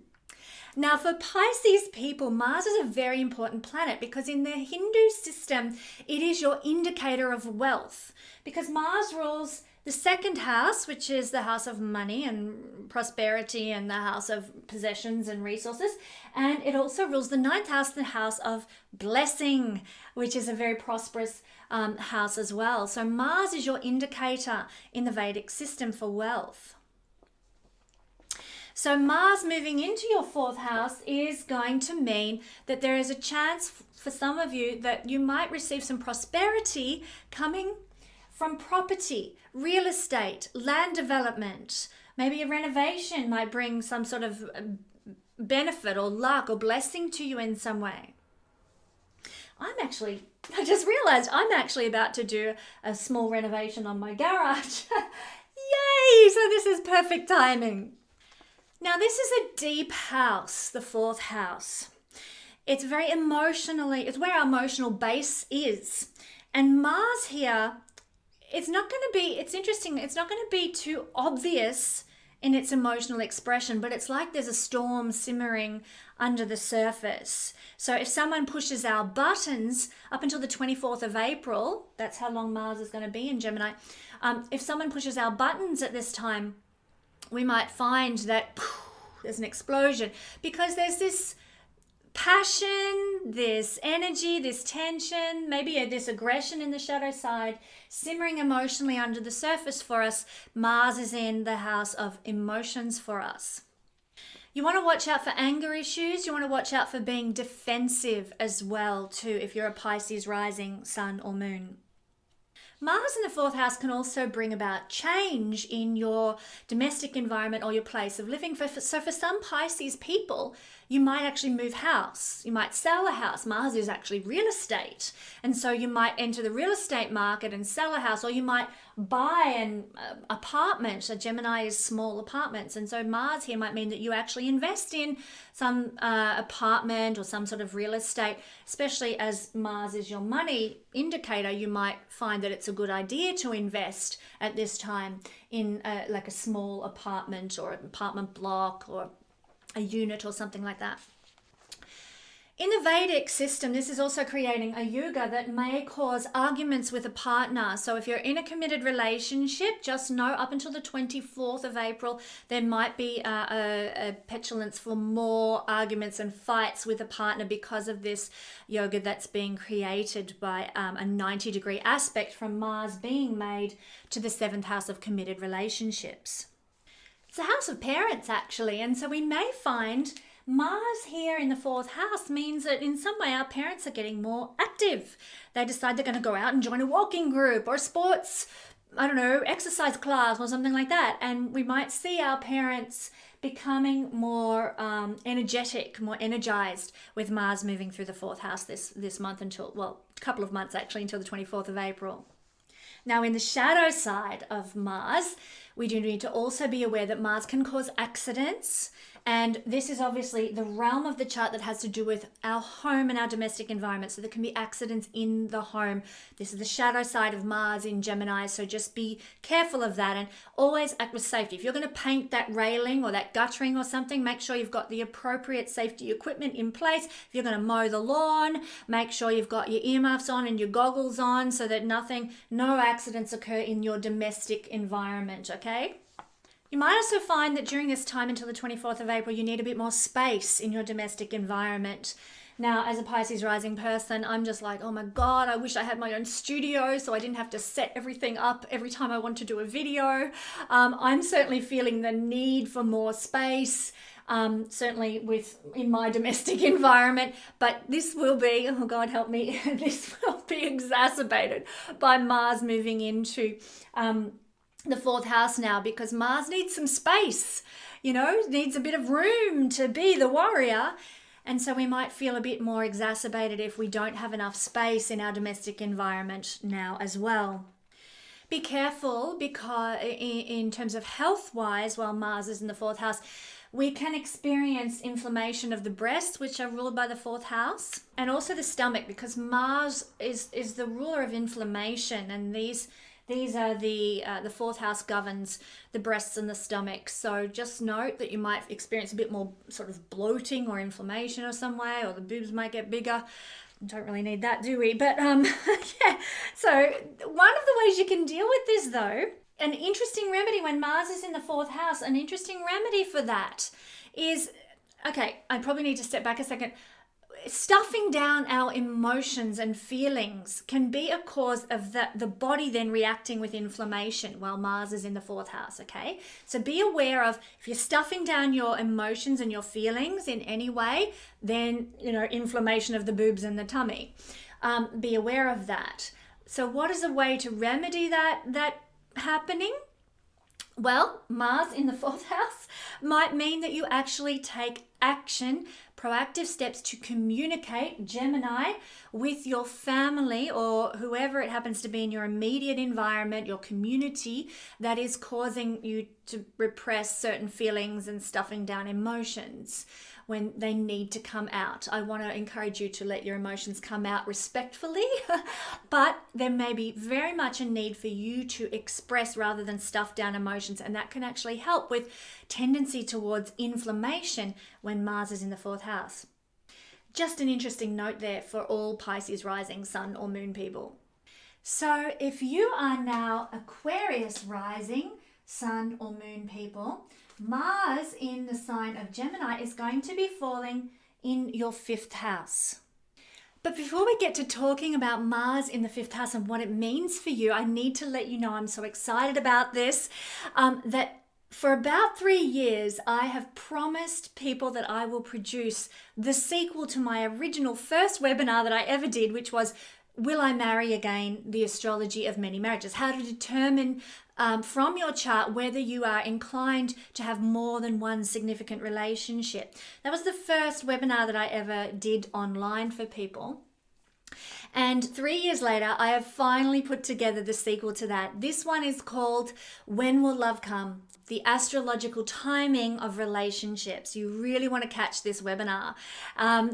Now for Pisces people, Mars is a very important planet because in the Hindu system, it is your indicator of wealth, because Mars rules the second house, which is the house of money and prosperity and the house of possessions and resources. And it also rules the 9th house, the house of blessing, which is a very prosperous house as well. So Mars is your indicator in the Vedic system for wealth. So Mars moving into your 4th house is going to mean that there is a chance for some of you that you might receive some prosperity coming from property, real estate, land development. Maybe a renovation might bring some sort of benefit or luck or blessing to you in some way. I just realized I'm actually about to do a small renovation on my garage. Yay! So this is perfect timing. Now this is a deep house, the 4th house. It's very it's where our emotional base is. And Mars here, it's interesting, it's not going to be too obvious in its emotional expression, but it's like there's a storm simmering under the surface. So if someone pushes our buttons up until the 24th of April, that's how long Mars is going to be in Gemini. If someone pushes our buttons at this time, we might find that there's an explosion, because there's this passion, this energy, this tension, maybe this aggression in the shadow side, simmering emotionally under the surface for us. Mars is in the house of emotions for us. You want to watch out for anger issues. You want to watch out for being defensive as well too, if you're a Pisces rising, sun or moon. Mars in the fourth house can also bring about change in your domestic environment or your place of living. So for some Pisces people, you might actually move house. You might sell a house. Mars is actually real estate. And so you might enter the real estate market and sell a house, or you might buy an apartment. So Gemini is small apartments. And so Mars here might mean that you actually invest in some apartment or some sort of real estate, especially as Mars is your money indicator. You might find that it's a good idea to invest at this time in like a small apartment or an apartment block or a unit or something like that. In the Vedic system, this is also creating a yuga that may cause arguments with a partner. So if you're in a committed relationship, just know up until the 24th of April, there might be a petulance for more arguments and fights with a partner because of this yoga that's being created by a 90-degree aspect from Mars being made to the 7th house of committed relationships. It's a house of parents, actually, and so we may find Mars here in the 4th house means that in some way our parents are getting more active. They decide they're going to go out and join a walking group or a sports, exercise class or something like that. And we might see our parents becoming more energetic, more energized with Mars moving through the 4th house this month until, a couple of months actually, until the 24th of April. Now, in the shadow side of Mars, we do need to also be aware that Mars can cause accidents. And this is obviously the realm of the chart that has to do with our home and our domestic environment. So there can be accidents in the home. This is the shadow side of Mars in Gemini. So just be careful of that and always act with safety. If you're going to paint that railing or that guttering or something, make sure you've got the appropriate safety equipment in place. If you're going to mow the lawn, make sure you've got your earmuffs on and your goggles on so that no accidents occur in your domestic environment, okay? You might also find that during this time until the 24th of April, you need a bit more space in your domestic environment. Now, as a Pisces rising person, I'm just like, oh my God, I wish I had my own studio so I didn't have to set everything up every time I want to do a video. I'm certainly feeling the need for more space, certainly in my domestic environment, but this will be, oh God help me, this will be exacerbated by Mars moving into the 4th house now, because Mars needs some space, needs a bit of room to be the warrior. And so we might feel a bit more exacerbated if we don't have enough space in our domestic environment now as well. Be careful, because in terms of health-wise, while Mars is in the 4th house, we can experience inflammation of the breasts, which are ruled by the 4th house, and also the stomach, because Mars is the ruler of inflammation, and these are the 4th house governs the breasts and the stomach. So just note that you might experience a bit more sort of bloating or inflammation or some way, or the boobs might get bigger. Don't really need that, do we? But yeah. So one of the ways you can deal with this, though, an interesting remedy when Mars is in the 4th house, an interesting remedy for that is, okay, I probably need to step back a second. Stuffing down our emotions and feelings can be a cause of the body then reacting with inflammation while Mars is in the 4th house, okay? So be aware of, if you're stuffing down your emotions and your feelings in any way, then, inflammation of the boobs and the tummy. Be aware of that. So what is a way to remedy that happening? Well, Mars in the 4th house might mean that you actually take action, proactive steps to communicate, Gemini, with your family or whoever it happens to be in your immediate environment, your community, that is causing you to repress certain feelings and stuffing down emotions when they need to come out. I want to encourage you to let your emotions come out respectfully, but there may be very much a need for you to express rather than stuff down emotions, and that can actually help with tendency towards inflammation when Mars is in the 4th house. Just an interesting note there for all Pisces rising, sun or moon people. So if you are now Aquarius rising, sun or moon people, Mars in the sign of Gemini is going to be falling in your 5th house. But before we get to talking about Mars in the 5th house and what it means for you, I need to let you know I'm so excited about this, that for about 3 years, I have promised people that I will produce the sequel to my original first webinar that I ever did, which was Will I Marry Again? The Astrology of Many Marriages. How to determine from your chart whether you are inclined to have more than one significant relationship. That was the first webinar that I ever did online for people. And 3 years later, I have finally put together the sequel to that. This one is called When Will Love Come? The Astrological Timing of Relationships. You really want to catch this webinar.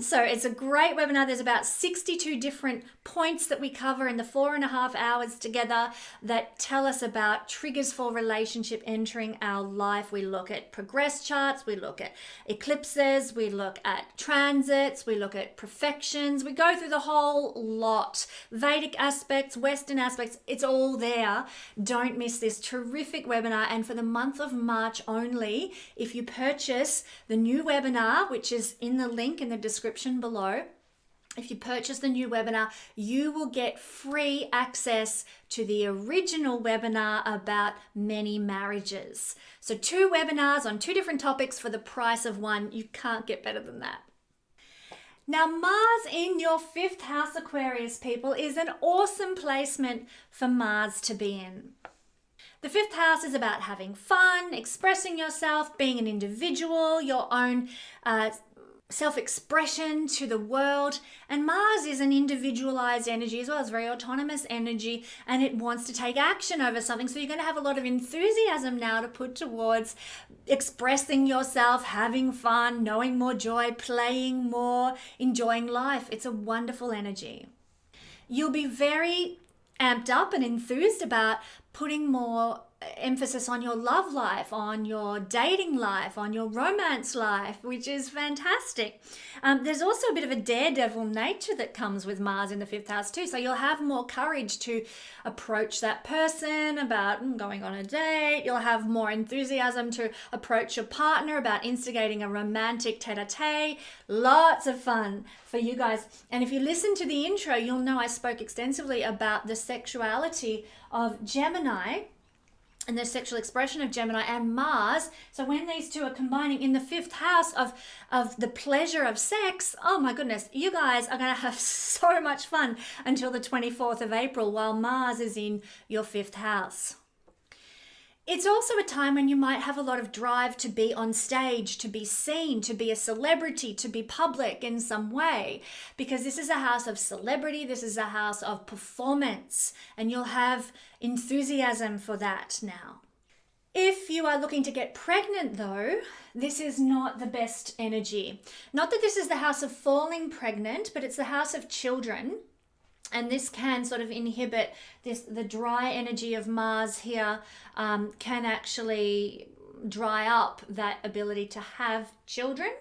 So it's a great webinar. There's about 62 different points that we cover in the 4.5 hours together that tell us about triggers for relationship entering our life. We look at progress charts, we look at eclipses, we look at transits, we look at perfections. We go through the whole lot. Vedic aspects, Western aspects, it's all there. Don't miss this terrific webinar. And for the month of March only, if you purchase the new webinar, which is in the link in the description below, if you purchase the new webinar, you will get free access to the original webinar about many marriages. So 2 webinars on 2 different topics for the price of one. You can't get better than that. Now, Mars in your 5th house, Aquarius people, is an awesome placement for Mars to be in. The 5th house is about having fun, expressing yourself, being an individual, your own self-expression to the world. And Mars is an individualized energy as well as very autonomous energy, and it wants to take action over something. So you're going to have a lot of enthusiasm now to put towards expressing yourself, having fun, knowing more joy, playing more, enjoying life. It's a wonderful energy. You'll be very amped up and enthused about putting more emphasis on your love life, on your dating life, on your romance life, which is fantastic. There's also a bit of a daredevil nature that comes with Mars in the 5th house too. So you'll have more courage to approach that person about going on a date. You'll have more enthusiasm to approach your partner about instigating a romantic tete-a-tete. Lots of fun for you guys. And if you listen to the intro, you'll know I spoke extensively about the sexuality of Gemini and the sexual expression of Gemini and Mars. So when these two are combining in the 5th house of the pleasure of sex, oh my goodness, you guys are going to have so much fun until the 24th of April while Mars is in your 5th house. It's also a time when you might have a lot of drive to be on stage, to be seen, to be a celebrity, to be public in some way, because this is a house of celebrity, this is a house of performance, and you'll have enthusiasm for that now. If you are looking to get pregnant though, this is not the best energy. Not that this is the house of falling pregnant, but it's the house of children. And this can sort of inhibit the dry energy of Mars here, can actually dry up that ability to have children.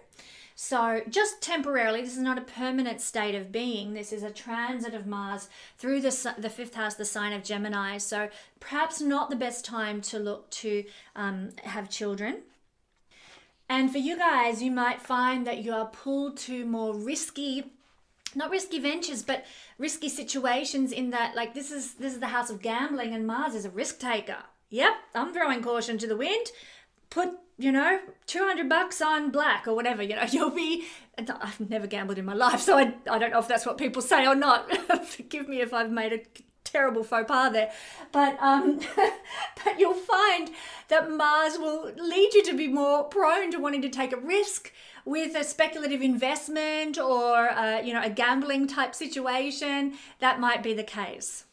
So just temporarily, this is not a permanent state of being. This is a transit of Mars through the 5th house, the sign of Gemini. So perhaps not the best time to look to have children. And for you guys, you might find that you are pulled to more not risky ventures, but risky situations in that, like, this is the house of gambling and Mars is a risk taker. Yep, I'm throwing caution to the wind. Put, $200 on black or whatever, you'll be, I've never gambled in my life, so I don't know if that's what people say or not. Forgive me if I've made a terrible faux pas there. But but you'll find that Mars will lead you to be more prone to wanting to take a risk with a speculative investment or a gambling type situation. That might be the case.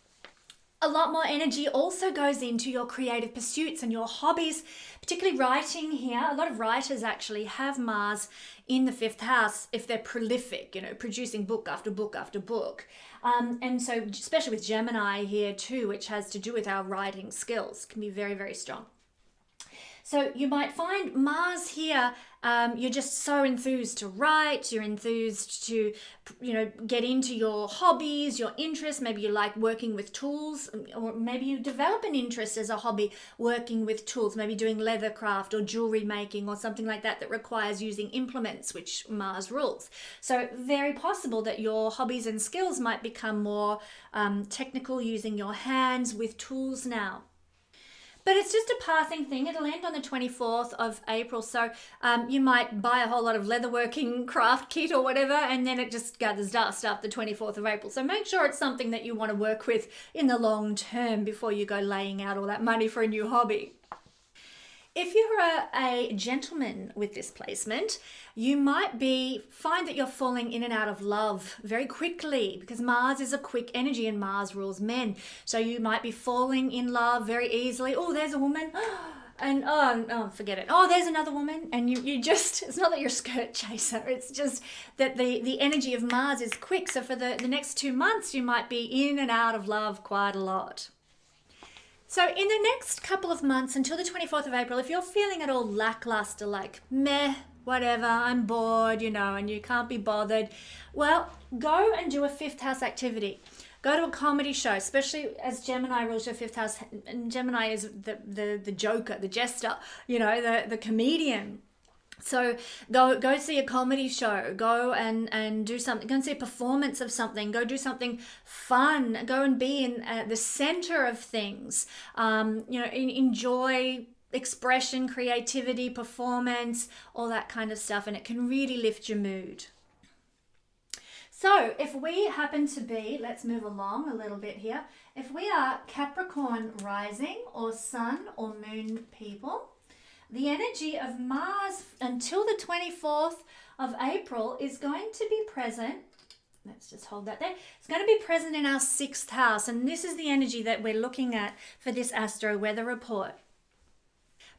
A lot more energy also goes into your creative pursuits and your hobbies, particularly writing here. A lot of writers actually have Mars in the 5th house if they're prolific, producing book after book after book. And so especially with Gemini here too, which has to do with our writing skills, can be very, very strong. So you might find Mars here, you're just so enthused to write, you're enthused to, get into your hobbies, your interests. Maybe you like working with tools, or maybe you develop an interest as a hobby working with tools, maybe doing leather craft or jewelry making or something like that requires using implements, which Mars rules. So very possible that your hobbies and skills might become more technical, using your hands with tools now. But it's just a passing thing. It'll end on the 24th of April. So you might buy a whole lot of leatherworking craft kit or whatever, and then it just gathers dust after the 24th of April. So make sure it's something that you want to work with in the long term before you go laying out all that money for a new hobby. If you're a gentleman with this placement, you might find that you're falling in and out of love very quickly, because Mars is a quick energy and Mars rules men. So you might be falling in love very easily. Oh, there's a woman. And oh, forget it. Oh, there's another woman. And you just, it's not that you're a skirt chaser. It's just that the energy of Mars is quick. So for the next 2 months, you might be in and out of love quite a lot. So in the next couple of months until the 24th of April, if you're feeling at all lackluster, like meh, whatever, I'm bored, and you can't be bothered, well, go and do a 5th house activity. Go to a comedy show, especially as Gemini rules your 5th house. And Gemini is the joker, the jester, the comedian. So go see a comedy show, go and do something, go and see a performance of something, go do something fun, go and be in the center of things, enjoy expression, creativity, performance, all that kind of stuff, and it can really lift your mood. So if we happen to be, let's move along a little bit here, if we are Capricorn rising or sun or moon people, the energy of Mars until the 24th of April is going to be present. Let's just hold that there. It's going to be present in our 6th house. And this is the energy that we're looking at for this Astro Weather Report.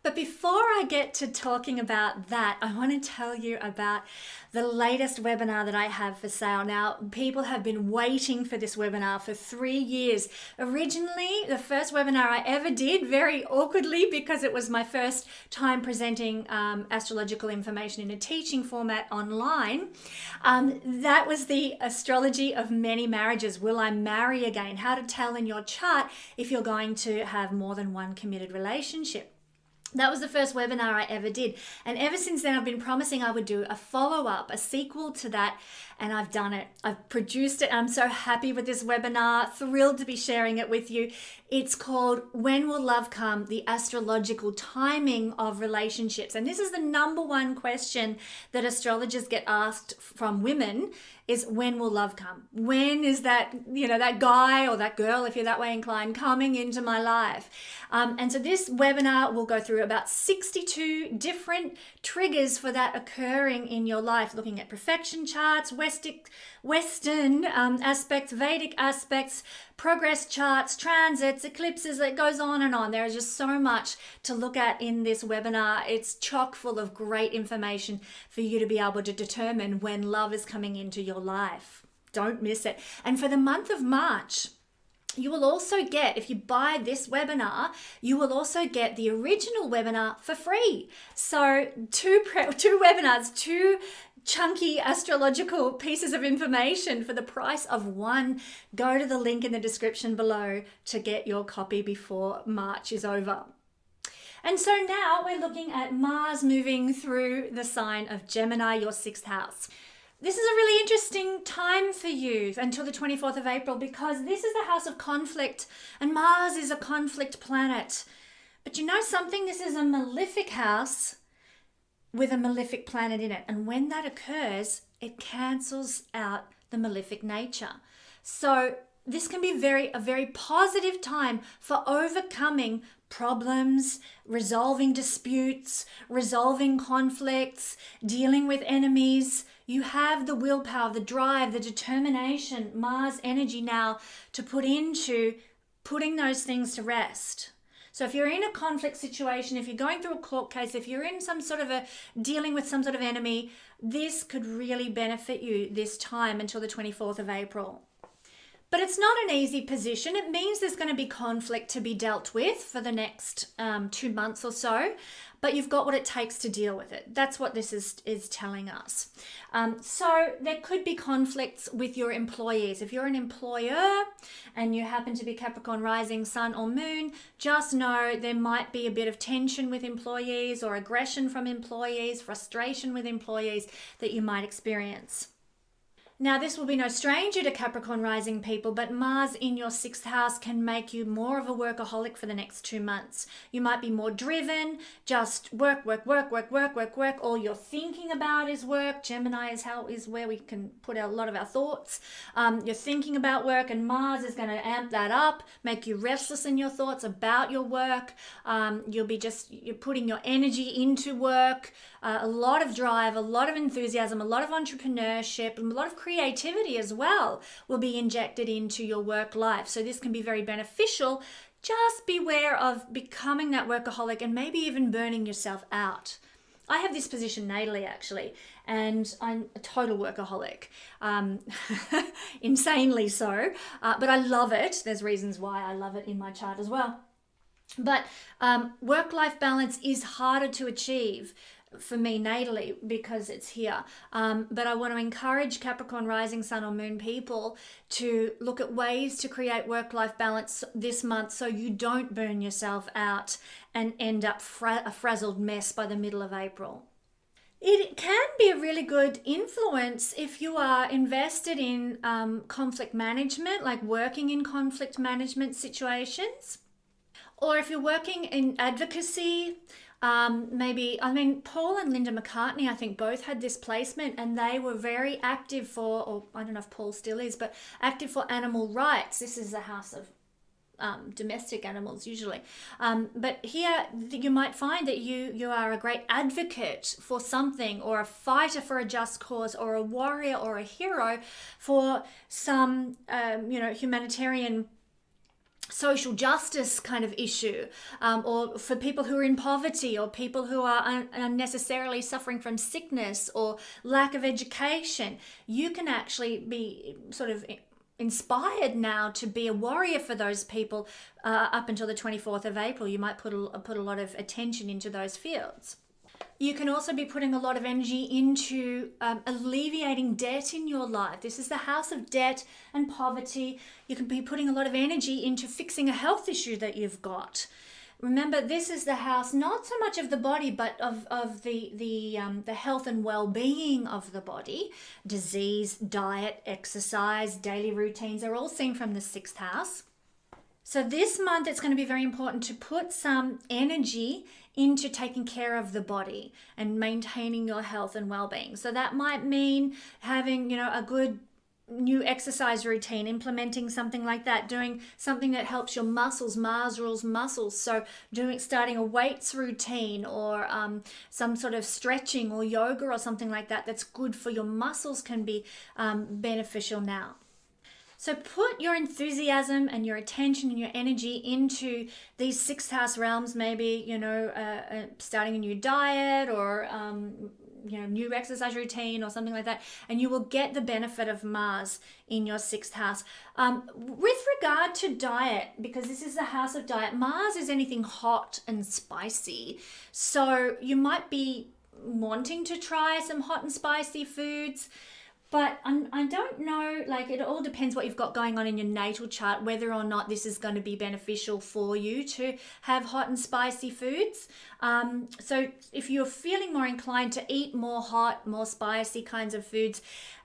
But before I get to talking about that, I want to tell you about the latest webinar that I have for sale. Now, people have been waiting for this webinar for 3 years. Originally, the first webinar I ever did, very awkwardly, because it was my first time presenting astrological information in a teaching format online. That was the Astrology of Many Marriages. Will I marry again? How to tell in your chart if you're going to have more than one committed relationship. That was the first webinar I ever did. And ever since then, I've been promising I would do a follow-up, a sequel to that, and I've done it. I've produced it. I'm so happy with this webinar, thrilled to be sharing it with you. It's called When Will Love Come? The Astrological Timing of Relationships. And this is the number one question that astrologers get asked from women is, when will love come? When is that, that guy or that girl, if you're that way inclined, coming into my life? And so this webinar will go through about 62 different triggers for that occurring in your life, looking at perfection charts, Western aspects, Vedic aspects, progress charts, transits, eclipses. It goes on and on. There is just so much to look at in this webinar. It's chock full of great information for you to be able to determine when love is coming into your life. Don't miss it. And for the month of March, you will also get, if you buy this webinar, you will also get the original webinar for free. So two webinars, two chunky astrological pieces of information for the price of one. Go to the link in the description below to get your copy before March is over. And so now we're looking at Mars moving through the sign of Gemini, your 6th house. This is a really interesting time for you until the 24th of April, because this is the house of conflict and Mars is a conflict planet. But you know something? This is a malefic house with a malefic planet in it. And when that occurs, it cancels out the malefic nature. So this can be a very positive time for overcoming problems, resolving disputes, resolving conflicts, dealing with enemies. You have the willpower, the drive, the determination, Mars energy now to put into putting those things to rest. So if you're in a conflict situation, if you're going through a court case, if you're in some sort of dealing with some sort of enemy, this could really benefit you this time until the 24th of April. But it's not an easy position. It means there's going to be conflict to be dealt with for the next 2 months or so, but you've got what it takes to deal with it. That's what this is telling us. So there could be conflicts with your employees. If you're an employer and you happen to be Capricorn rising, sun or moon, just know there might be a bit of tension with employees or aggression from employees, frustration with employees that you might experience. Now, this will be no stranger to Capricorn rising people, but Mars in your 6th house can make you more of a workaholic for the next 2 months. You might be more driven, just work. All you're thinking about is work. Gemini is where we can put a lot of our thoughts. You're thinking about work, and Mars is going to amp that up, make you restless in your thoughts about your work. You're putting your energy into work. A lot of drive, a lot of enthusiasm, a lot of entrepreneurship, and a lot of creativity as well will be injected into your work life. So this can be very beneficial. Just beware of becoming that workaholic and maybe even burning yourself out. I have this position natally, actually, and I'm a total workaholic, insanely so, but I love it. There's reasons why I love it in my chart as well. But work-life balance is harder to achieve for me natally because it's here. But I want to encourage Capricorn rising, sun or moon people to look at ways to create work-life balance this month so you don't burn yourself out and end up a frazzled mess by the middle of April. It can be a really good influence if you are invested in conflict management, like working in conflict management situations, or if you're working in advocacy. Paul and Linda McCartney, I think, both had this placement, and they were very active for, or I don't know if Paul still is, but active for animal rights. This is the house of domestic animals usually. But here you might find that you are a great advocate for something, or a fighter for a just cause, or a warrior or a hero for some, humanitarian social justice kind of issue, or for people who are in poverty, or people who are unnecessarily suffering from sickness or lack of education. You can actually be sort of inspired now to be a warrior for those people up until the 24th of April. You might put a lot of attention into those fields. You can also be putting a lot of energy into alleviating debt in your life. This is the house of debt and poverty. You can be putting a lot of energy into fixing a health issue that you've got. Remember, this is the house not so much of the body, but of the health and well-being of the body. Disease, diet, exercise, daily routines are all seen from the 6th house. So this month, it's going to be very important to put some energy into taking care of the body and maintaining your health and well-being. So that might mean having, a good new exercise routine, implementing something like that, doing something that helps your muscles. Mars rules muscles. So starting a weights routine, or some sort of stretching or yoga or something like that that's good for your muscles can be beneficial now. So put your enthusiasm and your attention and your energy into these 6th house realms, maybe, starting a new diet, or, new exercise routine or something like that. And you will get the benefit of Mars in your 6th house. With regard to diet, because this is the house of diet, Mars is anything hot and spicy. So you might be wanting to try some hot and spicy foods. But I don't know, it all depends what you've got going on in your natal chart, whether or not this is going to be beneficial for you to have hot and spicy foods. So if you're feeling more inclined to eat more hot, more spicy kinds of foods,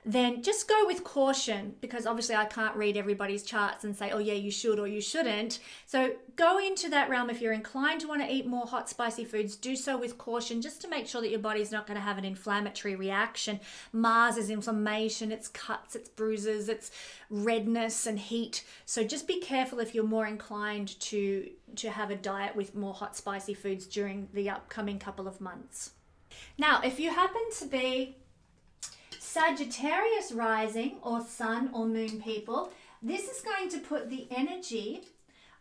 then just go with caution, because obviously I can't read everybody's charts and say, oh yeah, you should or you shouldn't. So go into that realm. If you're inclined to want to eat more hot, spicy foods, do so with caution, just to make sure that your body's not going to have an inflammatory reaction. Mars is inflammation, it's cuts, it's bruises, it's redness and heat. So just be careful if you're more inclined to have a diet with more hot, spicy foods during the upcoming couple of months. Now, if you happen to be Sagittarius rising or sun or moon people, this is going to put the energy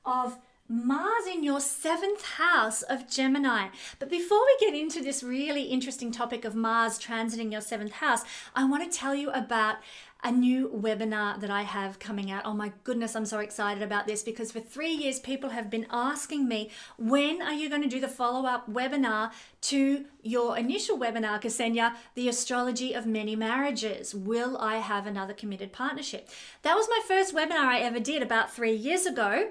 of Mars in your 7th house of Gemini. But before we get into this really interesting topic of Mars transiting your 7th house, I want to tell you about a new webinar that I have coming out. Oh my goodness, I'm so excited about this, because for 3 years people have been asking me, when are you going to do the follow-up webinar to your initial webinar, Kesenya, the astrology of many marriages? Will I have another committed partnership? That was my first webinar I ever did about 3 years ago,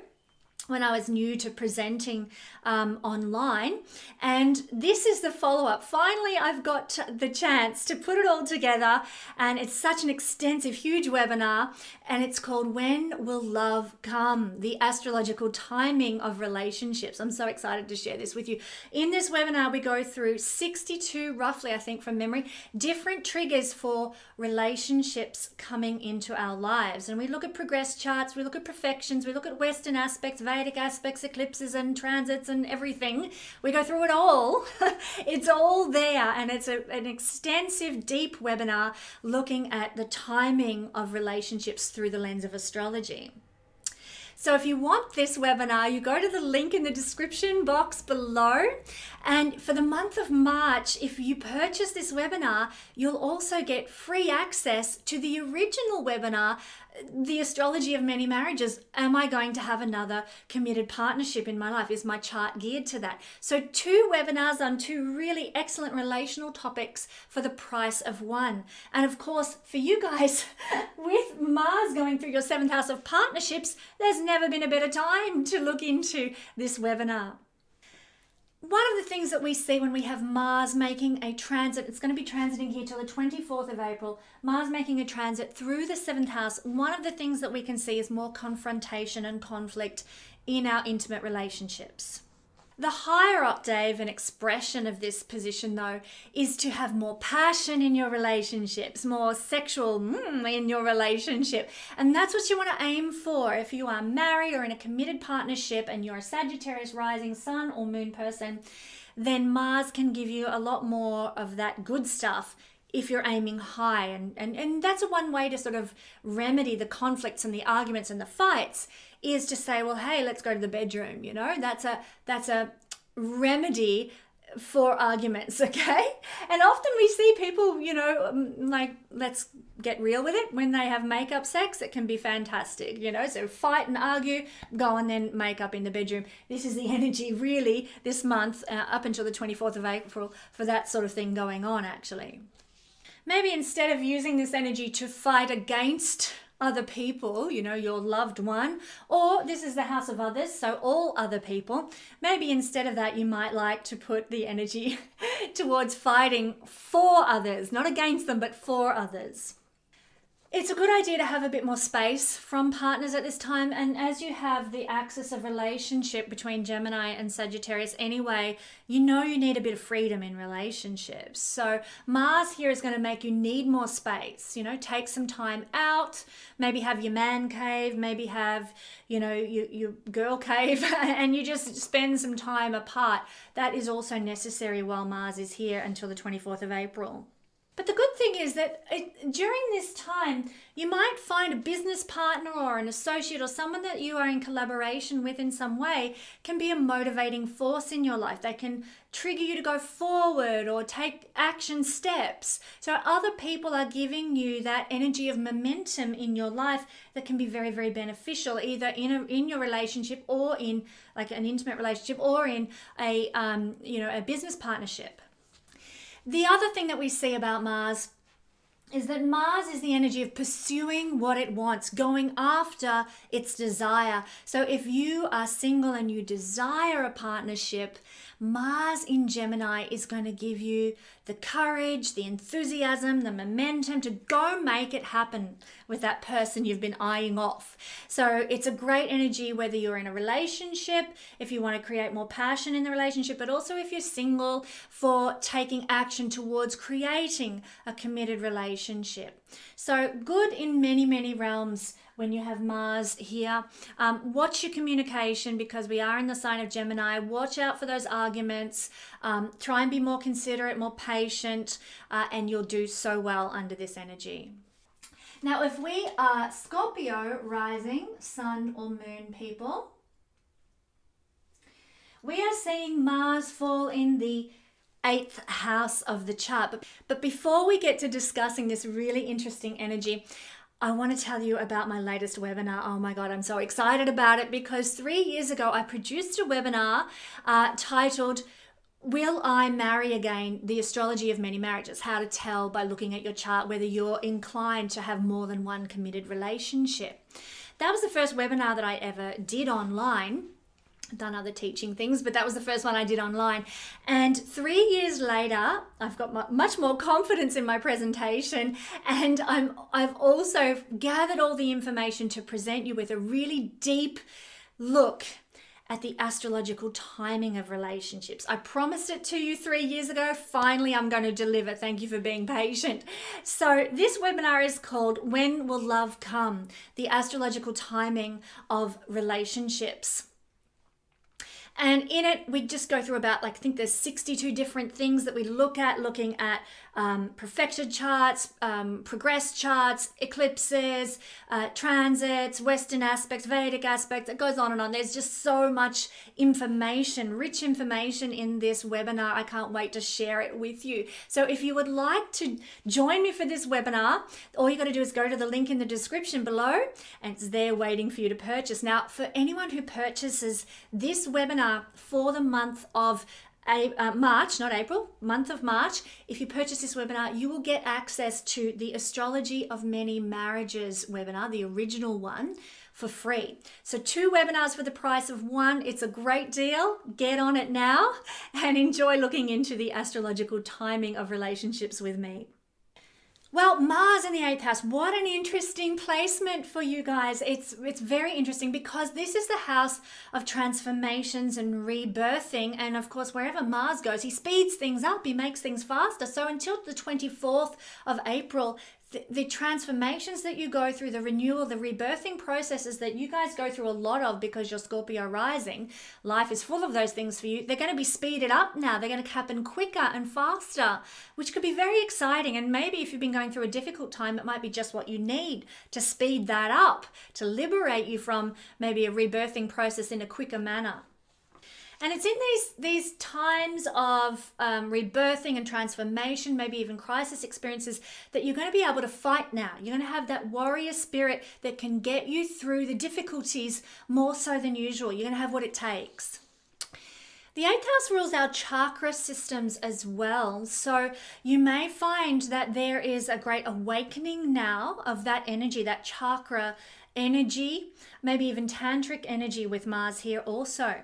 when I was new to presenting online. And this is the follow-up. Finally, I've got the chance to put it all together, and it's such an extensive, huge webinar, and it's called When Will Love Come? The Astrological Timing of Relationships. I'm so excited to share this with you. In this webinar, we go through 62, roughly, I think from memory, different triggers for relationships coming into our lives. And we look at progress charts, we look at perfections, we look at Western aspects, VEDIC aspects, eclipses and transits and everything. We go through it all. It's all there, and it's an extensive, deep webinar looking at the timing of relationships through the lens of astrology. So if you want this webinar, you go to the link in the description box below. And for the month of March, if you purchase this webinar, you'll also get free access to the original webinar, The Astrology of Many Marriages. Am I going to have another committed partnership in my life? Is my chart geared to that? So 2 webinars on 2 really excellent relational topics for the price of 1. And of course, for you guys, with Mars going through your 7th house of partnerships, there's never been a better time to look into this webinar. One of the things that we see when we have Mars making a transit, it's going to be transiting here till the 24th of April, Mars making a transit through the 7th house, one of the things that we can see is more confrontation and conflict in our intimate relationships. The higher octave and expression of this position, though, is to have more passion in your relationships, more sexual in your relationship. And that's what you want to aim for. If you are married or in a committed partnership and you're a Sagittarius rising sun or moon person, then Mars can give you a lot more of that good stuff if you're aiming high. And that's one way to sort of remedy the conflicts and the arguments and the fights, is to say, well, hey, let's go to the bedroom. You know, that's a remedy for arguments, okay? And often we see people, you know, like, let's get real with it, when they have makeup sex, it can be fantastic, you know, so fight and argue, go and then make up in the bedroom. This is the energy really this month up until the 24th of April for that sort of thing going on, actually. Maybe instead of using this energy to fight against other people, you know, your loved one, or this is the house of others, so all other people, maybe instead of that you might like to put the energy towards fighting for others, not against them, but for others. It's a good idea to have a bit more space from partners at this time, and as you have the axis of relationship between Gemini and Sagittarius anyway, you know you need a bit of freedom in relationships. So Mars here is going to make you need more space, you know, take some time out, maybe have your man cave, maybe have, you know, your girl cave, and you just spend some time apart. That is also necessary while Mars is here until the 24th of April. But the good thing is that during this time, you might find a business partner or an associate or someone that you are in collaboration with in some way can be a motivating force in your life. They can trigger you to go forward or take action steps. So other people are giving you that energy of momentum in your life that can be very, very beneficial, either in your relationship or in like an intimate relationship or in a business partnership. The other thing that we see about Mars is that Mars is the energy of pursuing what it wants, going after its desire. So if you are single and you desire a partnership, Mars in Gemini is going to give you the courage, the enthusiasm, the momentum to go make it happen with that person you've been eyeing off. So it's a great energy whether you're in a relationship, if you want to create more passion in the relationship, but also if you're single, for taking action towards creating a committed relationship. So good in many, many realms when you have Mars here. Watch your communication, because we are in the sign of Gemini. Watch out for those arguments. Try and be more considerate, more patient, and you'll do so well under this energy. Now, if we are Scorpio rising, sun or moon people, we are seeing Mars fall in the 8th house of the chart. But before we get to discussing this really interesting energy, I want to tell you about my latest webinar. Oh my God, I'm so excited about it, because 3 years ago I produced a webinar titled Will I Marry Again? The Astrology of Many Marriages. How to tell by looking at your chart whether you're inclined to have more than one committed relationship. That was the first webinar that I ever did online. I've done other teaching things, but that was the first one I did online. And 3 years later, I've got much more confidence in my presentation, and I've also gathered all the information to present you with a really deep look at the astrological timing of relationships. I promised it to you 3 years ago. Finally, I'm going to deliver. Thank you for being patient. So this webinar is called When Will Love Come? The Astrological Timing of Relationships. And in it, we just go through about, I think there's 62 different things that we look at, looking at perfected charts, progressed charts, eclipses, transits, Western aspects, Vedic aspects. It goes on and on. There's just so much information, rich information in this webinar. I can't wait to share it with you. So if you would like to join me for this webinar, all you got to do is go to the link in the description below, and it's there waiting for you to purchase. Now, for anyone who purchases this webinar for the month of March, not April, month of March, if you purchase this webinar, you will get access to the Astrology of Many Marriages webinar, the original one, for free. So 2 webinars for the price of 1. It's a great deal. Get on it now and enjoy looking into the astrological timing of relationships with me. Well, Mars in the 8th house, what an interesting placement for you guys. It's very interesting, because this is the house of transformations and rebirthing. And of course, wherever Mars goes, he speeds things up, he makes things faster. So until the 24th of April, the transformations that you go through, the renewal, the rebirthing processes that you guys go through a lot of because you're Scorpio rising, life is full of those things for you. They're going to be speeded up now. They're going to happen quicker and faster, which could be very exciting. And maybe if you've been going through a difficult time, it might be just what you need to speed that up, to liberate you from maybe a rebirthing process in a quicker manner. And it's in these times of rebirthing and transformation, maybe even crisis experiences, that you're going to be able to fight now. You're going to have that warrior spirit that can get you through the difficulties more so than usual. You're going to have what it takes. The 8th house rules our chakra systems as well. So you may find that there is a great awakening now of that energy, that chakra energy, maybe even tantric energy with Mars here also.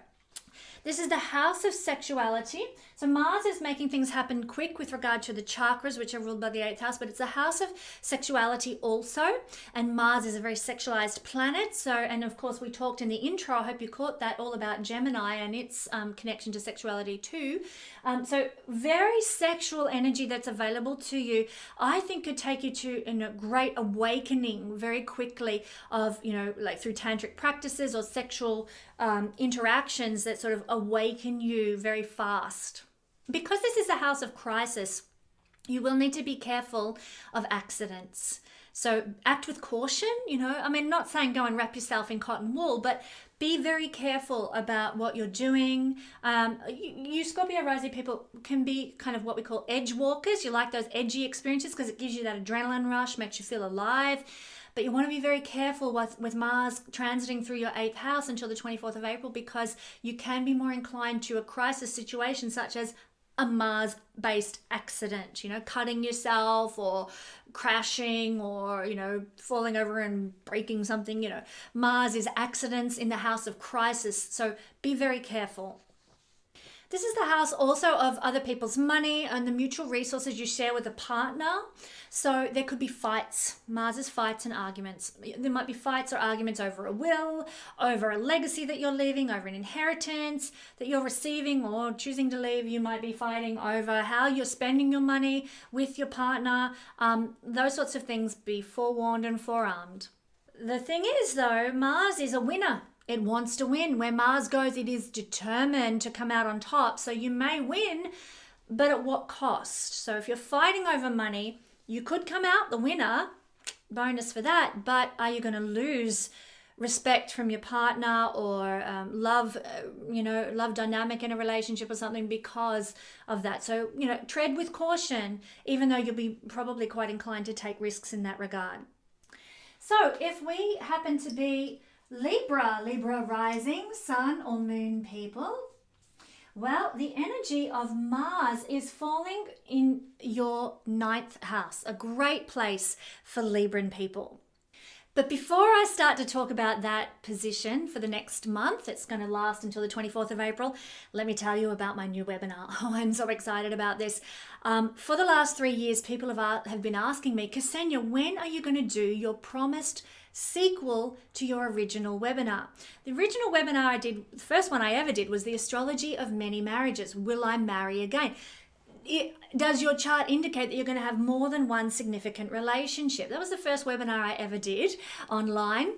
This is the house of sexuality. So Mars is making things happen quick with regard to the chakras, which are ruled by the 8th house, but it's a house of sexuality also. And Mars is a very sexualized planet. So, and of course, we talked in the intro, I hope you caught that, all about Gemini and its connection to sexuality too. So very sexual energy that's available to you, I think could take you to a great awakening very quickly of, like through tantric practices or sexual interactions that sort of awaken you very fast. Because this is a house of crisis, you will need to be careful of accidents. So act with caution, not saying go and wrap yourself in cotton wool, but be very careful about what you're doing. You Scorpio rising people can be kind of what we call edge walkers. You like those edgy experiences because it gives you that adrenaline rush, makes you feel alive. But you want to be very careful with Mars transiting through your 8th house until the 24th of April, because you can be more inclined to a crisis situation such as a Mars-based accident, cutting yourself or crashing or, falling over and breaking something. Mars is accidents in the house of crisis, so be very careful. This is the house also of other people's money and the mutual resources you share with a partner. So there could be fights. Mars is fights and arguments. There might be fights or arguments over a will, over a legacy that you're leaving, over an inheritance that you're receiving or choosing to leave. You might be fighting over how you're spending your money with your partner. Those sorts of things. Be forewarned and forearmed. The thing is, though, Mars is a winner. It wants to win. Where Mars goes, it is determined to come out on top. So you may win, but at what cost? So if you're fighting over money, you could come out the winner, bonus for that, but are you going to lose respect from your partner or love dynamic in a relationship or something because of that? So, tread with caution, even though you'll be probably quite inclined to take risks in that regard. So if we happen to be Libra rising, sun or moon people, well, the energy of Mars is falling in your 9th house, a great place for Libran people. But before I start to talk about that position for the next month, it's going to last until the 24th of April, let me tell you about my new webinar. Oh, I'm so excited about this. For the last 3 years, people have been asking me, Kesenya, when are you going to do your promised sequel to your original webinar? The original webinar I did, the first one I ever did, was the astrology of many marriages. Will I marry again? Does your chart indicate that you're going to have more than one significant relationship? That was the first webinar I ever did online.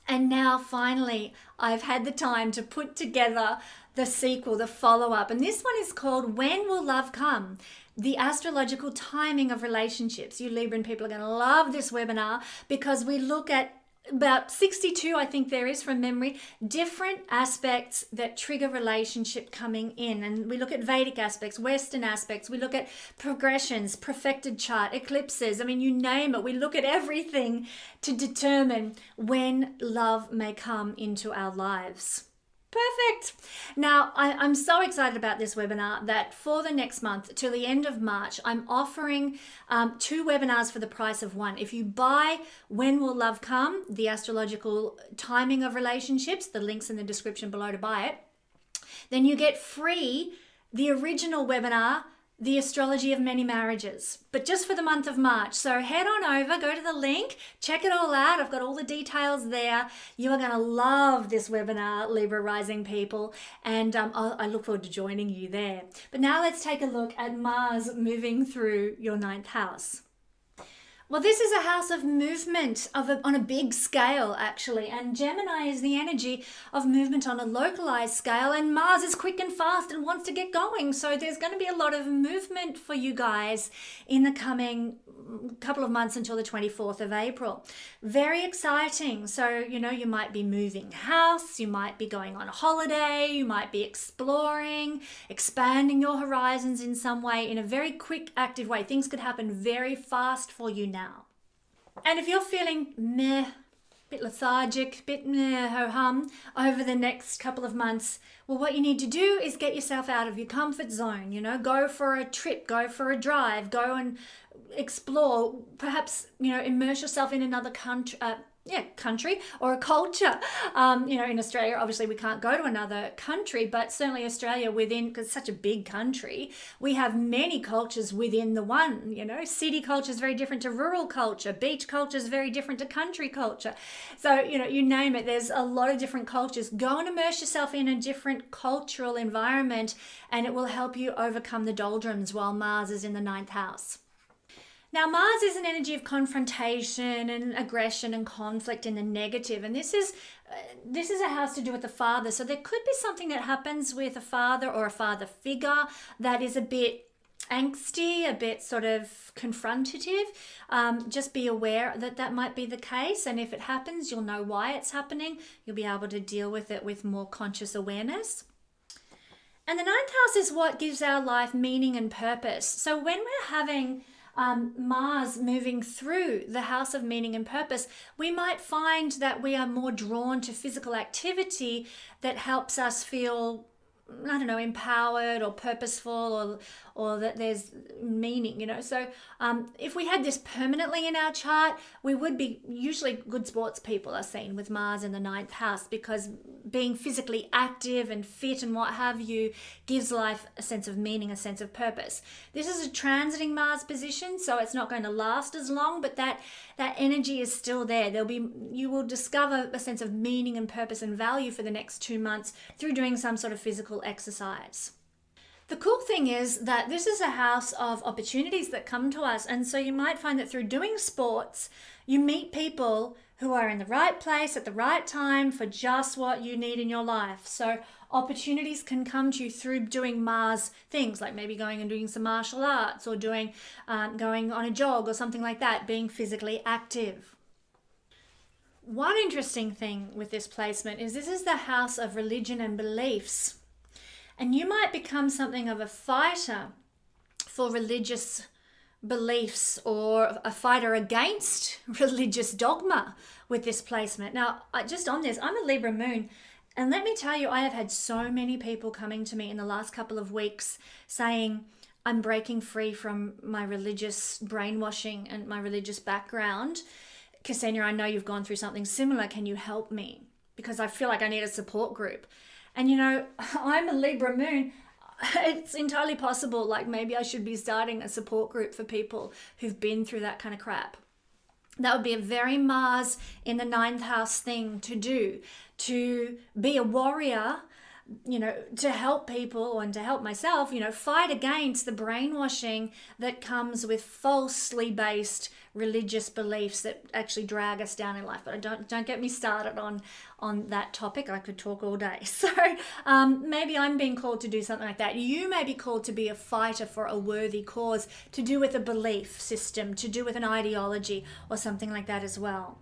And now finally, I've had the time to put together the sequel, the follow-up. And this one is called When Will Love Come? The astrological timing of relationships. You Libran people are going to love this webinar because we look at about 62, I think there is from memory, different aspects that trigger relationship coming in. And we look at Vedic aspects, Western aspects. We look at progressions, perfected chart, eclipses. I mean, you name it. We look at everything to determine when love may come into our lives. Perfect. Now, I'm so excited about this webinar that for the next month, till the end of March, I'm offering 2 webinars for the price of one. If you buy When Will Love Come? The astrological timing of relationships, the link's in the description below to buy it, then you get free the original webinar, The Astrology of Many Marriages, but just for the month of March. So head on over, go to the link, check it all out. I've got all the details there. You are going to love this webinar, Libra rising people, and I look forward to joining you there. But now let's take a look at Mars moving through your 9th house. Well, this is a house of movement on a big scale, actually. And Gemini is the energy of movement on a localized scale. And Mars is quick and fast and wants to get going. So there's going to be a lot of movement for you guys in the coming couple of months until the 24th of April. Very exciting. So, you might be moving house. You might be going on a holiday. You might be exploring, expanding your horizons in some way in a very quick, active way. Things could happen very fast for you now. And if you're feeling meh, bit lethargic, bit meh, ho-hum over the next couple of months, well, what you need to do is get yourself out of your comfort zone, go for a trip, go for a drive, go and explore, perhaps, immerse yourself in another country or a culture. In Australia, obviously we can't go to another country, but certainly Australia because it's such a big country, we have many cultures within the one, city culture is very different to rural culture, beach culture is very different to country culture. So, you name it, there's a lot of different cultures. Go and immerse yourself in a different cultural environment and it will help you overcome the doldrums while Mars is in the 9th house. Now, Mars is an energy of confrontation and aggression and conflict in the negative. And this is a house to do with the father. So there could be something that happens with a father or a father figure that is a bit angsty, a bit sort of confrontative. Just be aware that might be the case. And if it happens, you'll know why it's happening. You'll be able to deal with it with more conscious awareness. And the 9th house is what gives our life meaning and purpose. So when we're having Mars moving through the house of meaning and purpose, we might find that we are more drawn to physical activity that helps us feel I don't know, empowered or purposeful, or that there's meaning, you know. So if we had this permanently in our chart, we would be, usually good sports people are seen with Mars in the 9th house, because being physically active and fit and what have you gives life a sense of meaning, a sense of purpose. This is a transiting Mars position, so it's not going to last as long, but that energy is still there. You will discover a sense of meaning and purpose and value for the next 2 months through doing some sort of physical exercise. The cool thing is that this is a house of opportunities that come to us, and so you might find that through doing sports, you meet people who are in the right place at the right time for just what you need in your life. So opportunities can come to you through doing Mars things, like maybe going and doing some martial arts, or going on a jog or something like that, being physically active. One interesting thing with this placement is this is the house of religion and beliefs. And you might become something of a fighter for religious beliefs, or a fighter against religious dogma with this placement. Now, just on this, I'm a Libra moon, and let me tell you, I have had so many people coming to me in the last couple of weeks saying, I'm breaking free from my religious brainwashing and my religious background. Kesenya, I know you've gone through something similar. Can you help me? Because I feel like I need a support group. And you know, I'm a Libra moon. It's entirely possible, like maybe I should be starting a support group for people who've been through that kind of crap. That would be a very Mars in the 9th house thing to do, to be a warrior, you know, to help people and to help myself, you know, fight against the brainwashing that comes with falsely based religious beliefs that actually drag us down in life. But don't get me started on that topic. I could talk all day. So maybe I'm being called to do something like that. You may be called to be a fighter for a worthy cause, to do with a belief system, to do with an ideology or something like that as well.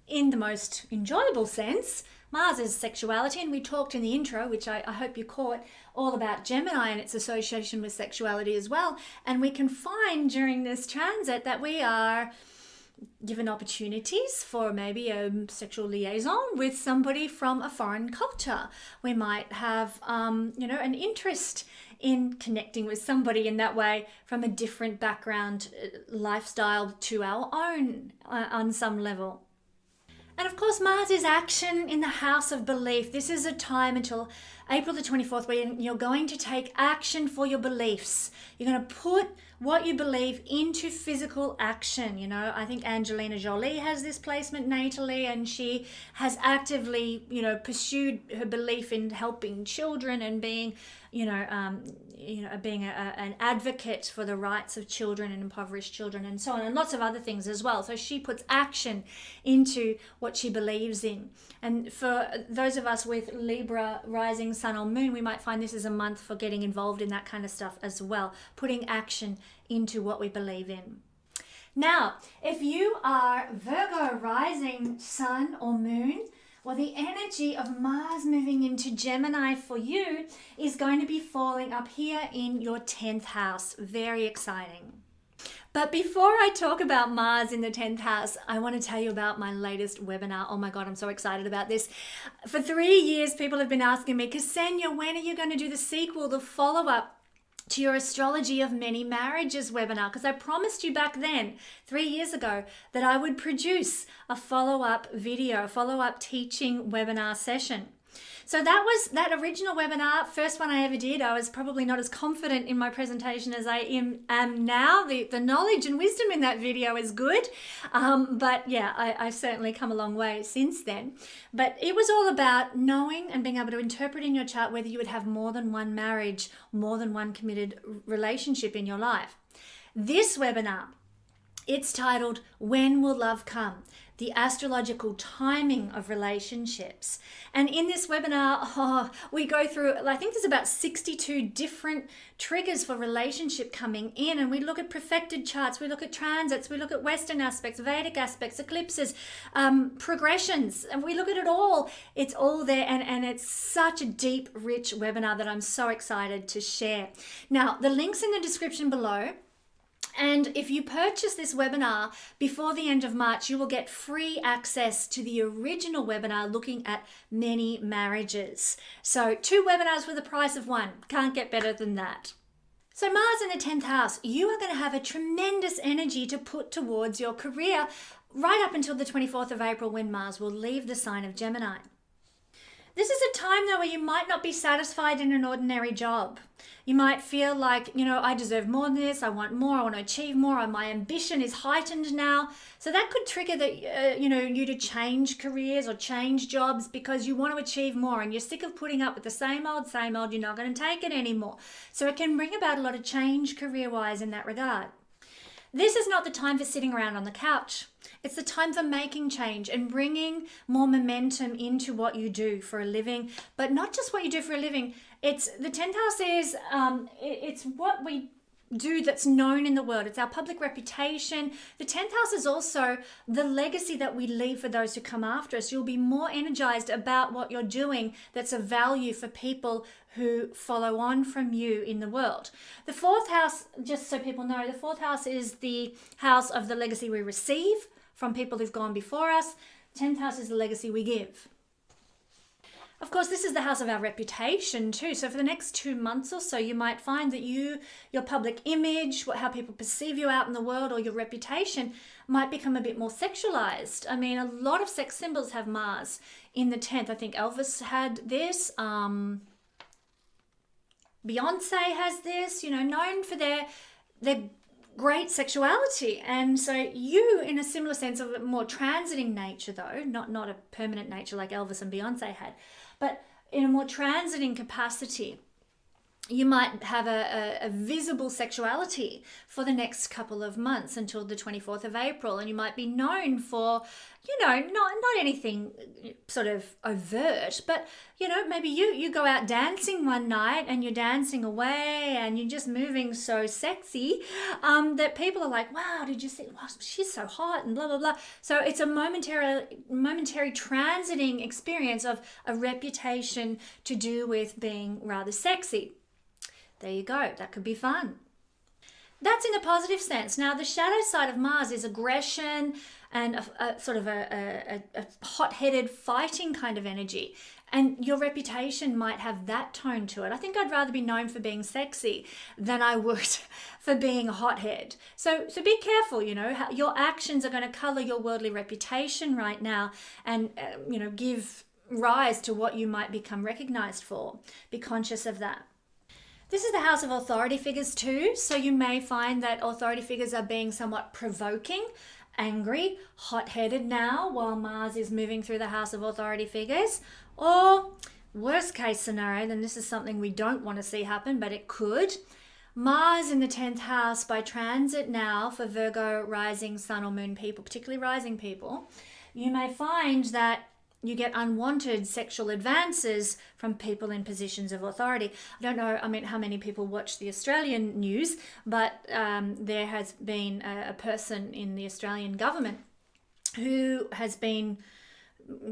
In the most enjoyable sense, Mars is sexuality, and we talked in the intro, which I hope you caught, all about Gemini and its association with sexuality as well. And we can find during this transit that we are given opportunities for maybe a sexual liaison with somebody from a foreign culture. We might have, an interest in connecting with somebody in that way from a different background, lifestyle to our own on some level. And of course, Mars is action in the house of belief. This is a time until April the 24th where you're going to take action for your beliefs. You're going to put what you believe into physical action. You know, I think Angelina Jolie has this placement natally, and she has actively, pursued her belief in helping children and being, being an advocate for the rights of children and impoverished children and so on, and lots of other things as well. So she puts action into what she believes in. And for those of us with Libra rising sun or moon, we might find this is a month for getting involved in that kind of stuff as well, putting action into what we believe in. Now, if you are Virgo rising sun or moon, well, the energy of Mars moving into Gemini for you is going to be falling up here in your 10th house. Very exciting. But before I talk about Mars in the 10th house, I want to tell you about my latest webinar. Oh my God, I'm so excited about this. For 3 years, people have been asking me, Kesenya, when are you going to do the sequel, the follow-up to your Astrology of Many Marriages webinar? Because I promised you back then, 3 years ago, that I would produce a follow-up video, a follow-up teaching webinar session. So that was that original webinar, first one I ever did. I was probably not as confident in my presentation as I am now. The knowledge and wisdom in that video is good. But yeah, I've certainly come a long way since then. But it was all about knowing and being able to interpret in your chart whether you would have more than one marriage, more than one committed relationship in your life. This webinar, it's titled, When Will Love Come? The astrological timing of relationships. And in this webinar, we go through, I think there's about 62 different triggers for relationship coming in. And we look at perfected charts, we look at transits, we look at Western aspects, Vedic aspects, eclipses, progressions, and we look at it all. It's all there, and it's such a deep, rich webinar that I'm so excited to share. Now, the link's in the description below. And if you purchase this webinar before the end of March, you will get free access to the original webinar looking at many marriages. So 2 webinars for the price of 1. Can't get better than that. So Mars in the 10th house, you are going to have a tremendous energy to put towards your career right up until the 24th of April, when Mars will leave the sign of Gemini. This is a time, though, where you might not be satisfied in an ordinary job. You might feel like, I deserve more than this, I want more, I want to achieve more, and my ambition is heightened now. So that could trigger you to change careers or change jobs because you want to achieve more and you're sick of putting up with the same old, you're not going to take it anymore. So it can bring about a lot of change career-wise in that regard. This is not the time for sitting around on the couch. It's the time for making change and bringing more momentum into what you do for a living, but not just what you do for a living. It's the 10th house is it's what we do that's known in the world. It's our public reputation. The 10th house is also the legacy that we leave for those who come after us. You'll be more energized about what you're doing that's of value for people who follow on from you in the world. The 4th house, just so people know, the 4th house is the house of the legacy we receive from people who've gone before us. 10th house is the legacy we give. Of course, this is the house of our reputation too. So for the next 2 months or so, you might find that your public image, how people perceive you out in the world, or your reputation might become a bit more sexualized. I mean, a lot of sex symbols have Mars in the 10th. I think Elvis had this. Beyonce has this, known for their great sexuality. And so you, in a similar sense, of a more transiting nature though, not a permanent nature like Elvis and Beyonce had, but in a more transiting capacity, you might have a visible sexuality for the next couple of months until the 24th of April. And you might be known for, not anything sort of overt, but, maybe you go out dancing one night and you're dancing away and you're just moving so sexy that people are like, wow, did you see, wow, she's so hot and blah, blah, blah. So it's a momentary transiting experience of a reputation to do with being rather sexy. There you go. That could be fun. That's in a positive sense. Now, the shadow side of Mars is aggression and a sort of a hot-headed fighting kind of energy. And your reputation might have that tone to it. I think I'd rather be known for being sexy than I would for being a hothead. So be careful, how your actions are going to color your worldly reputation right now and, give rise to what you might become recognized for. Be conscious of that. This is the house of authority figures too, so you may find that authority figures are being somewhat provoking, angry, hot-headed now while Mars is moving through the house of authority figures. Or, worst case scenario, then this is something we don't want to see happen, but it could. Mars in the 10th house by transit now for Virgo rising sun or moon people, particularly rising people, you may find that you get unwanted sexual advances from people in positions of authority. I don't know, how many people watch the Australian news, but there has been a person in the Australian government who has been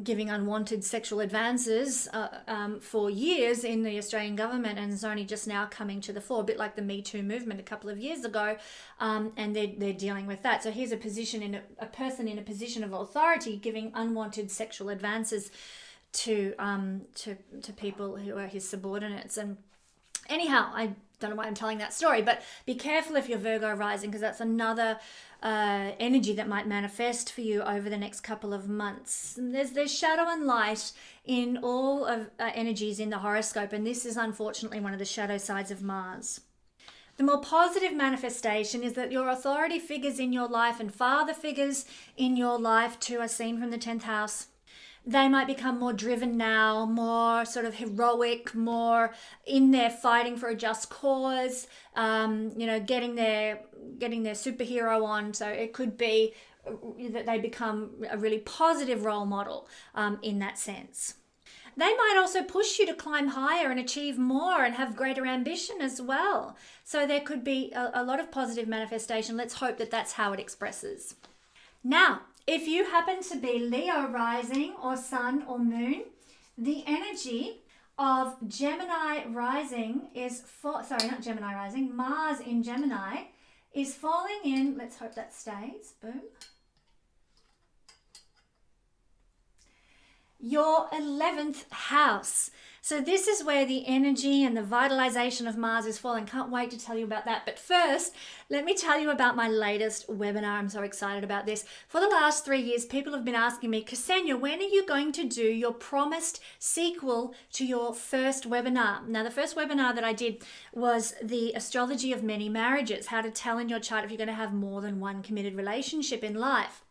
giving unwanted sexual advances for years in the Australian government, and is only just now coming to the fore, a bit like the Me Too movement a couple of years ago, and they're dealing with that. So here's a person in a position of authority giving unwanted sexual advances to people who are his subordinates. And anyhow, I don't know why I'm telling that story, but be careful if you're Virgo rising, because that's another energy that might manifest for you over the next couple of months. And there's shadow and light in all of energies in the horoscope, and this is unfortunately one of the shadow sides of Mars. The more positive manifestation is that your authority figures in your life and father figures in your life too are seen from the 10th house. They might become more driven now, more sort of heroic, more in there fighting for a just cause, getting their superhero on. So it could be that they become a really positive role model in that sense. They might also push you to climb higher and achieve more and have greater ambition as well. So there could be a lot of positive manifestation. Let's hope that that's how it expresses. Now, if you happen to be Leo rising or sun or moon, the energy of Gemini rising is Mars in Gemini is falling in, let's hope that stays, boom, your 11th house. So this is where the energy and the vitalization of Mars is falling. Can't wait to tell you about that. But first, let me tell you about my latest webinar. I'm so excited about this. For the last 3 years, people have been asking me, Kesenya, when are you going to do your promised sequel to your first webinar? Now, the first webinar that I did was the astrology of many marriages, how to tell in your chart if you're going to have more than one committed relationship in life.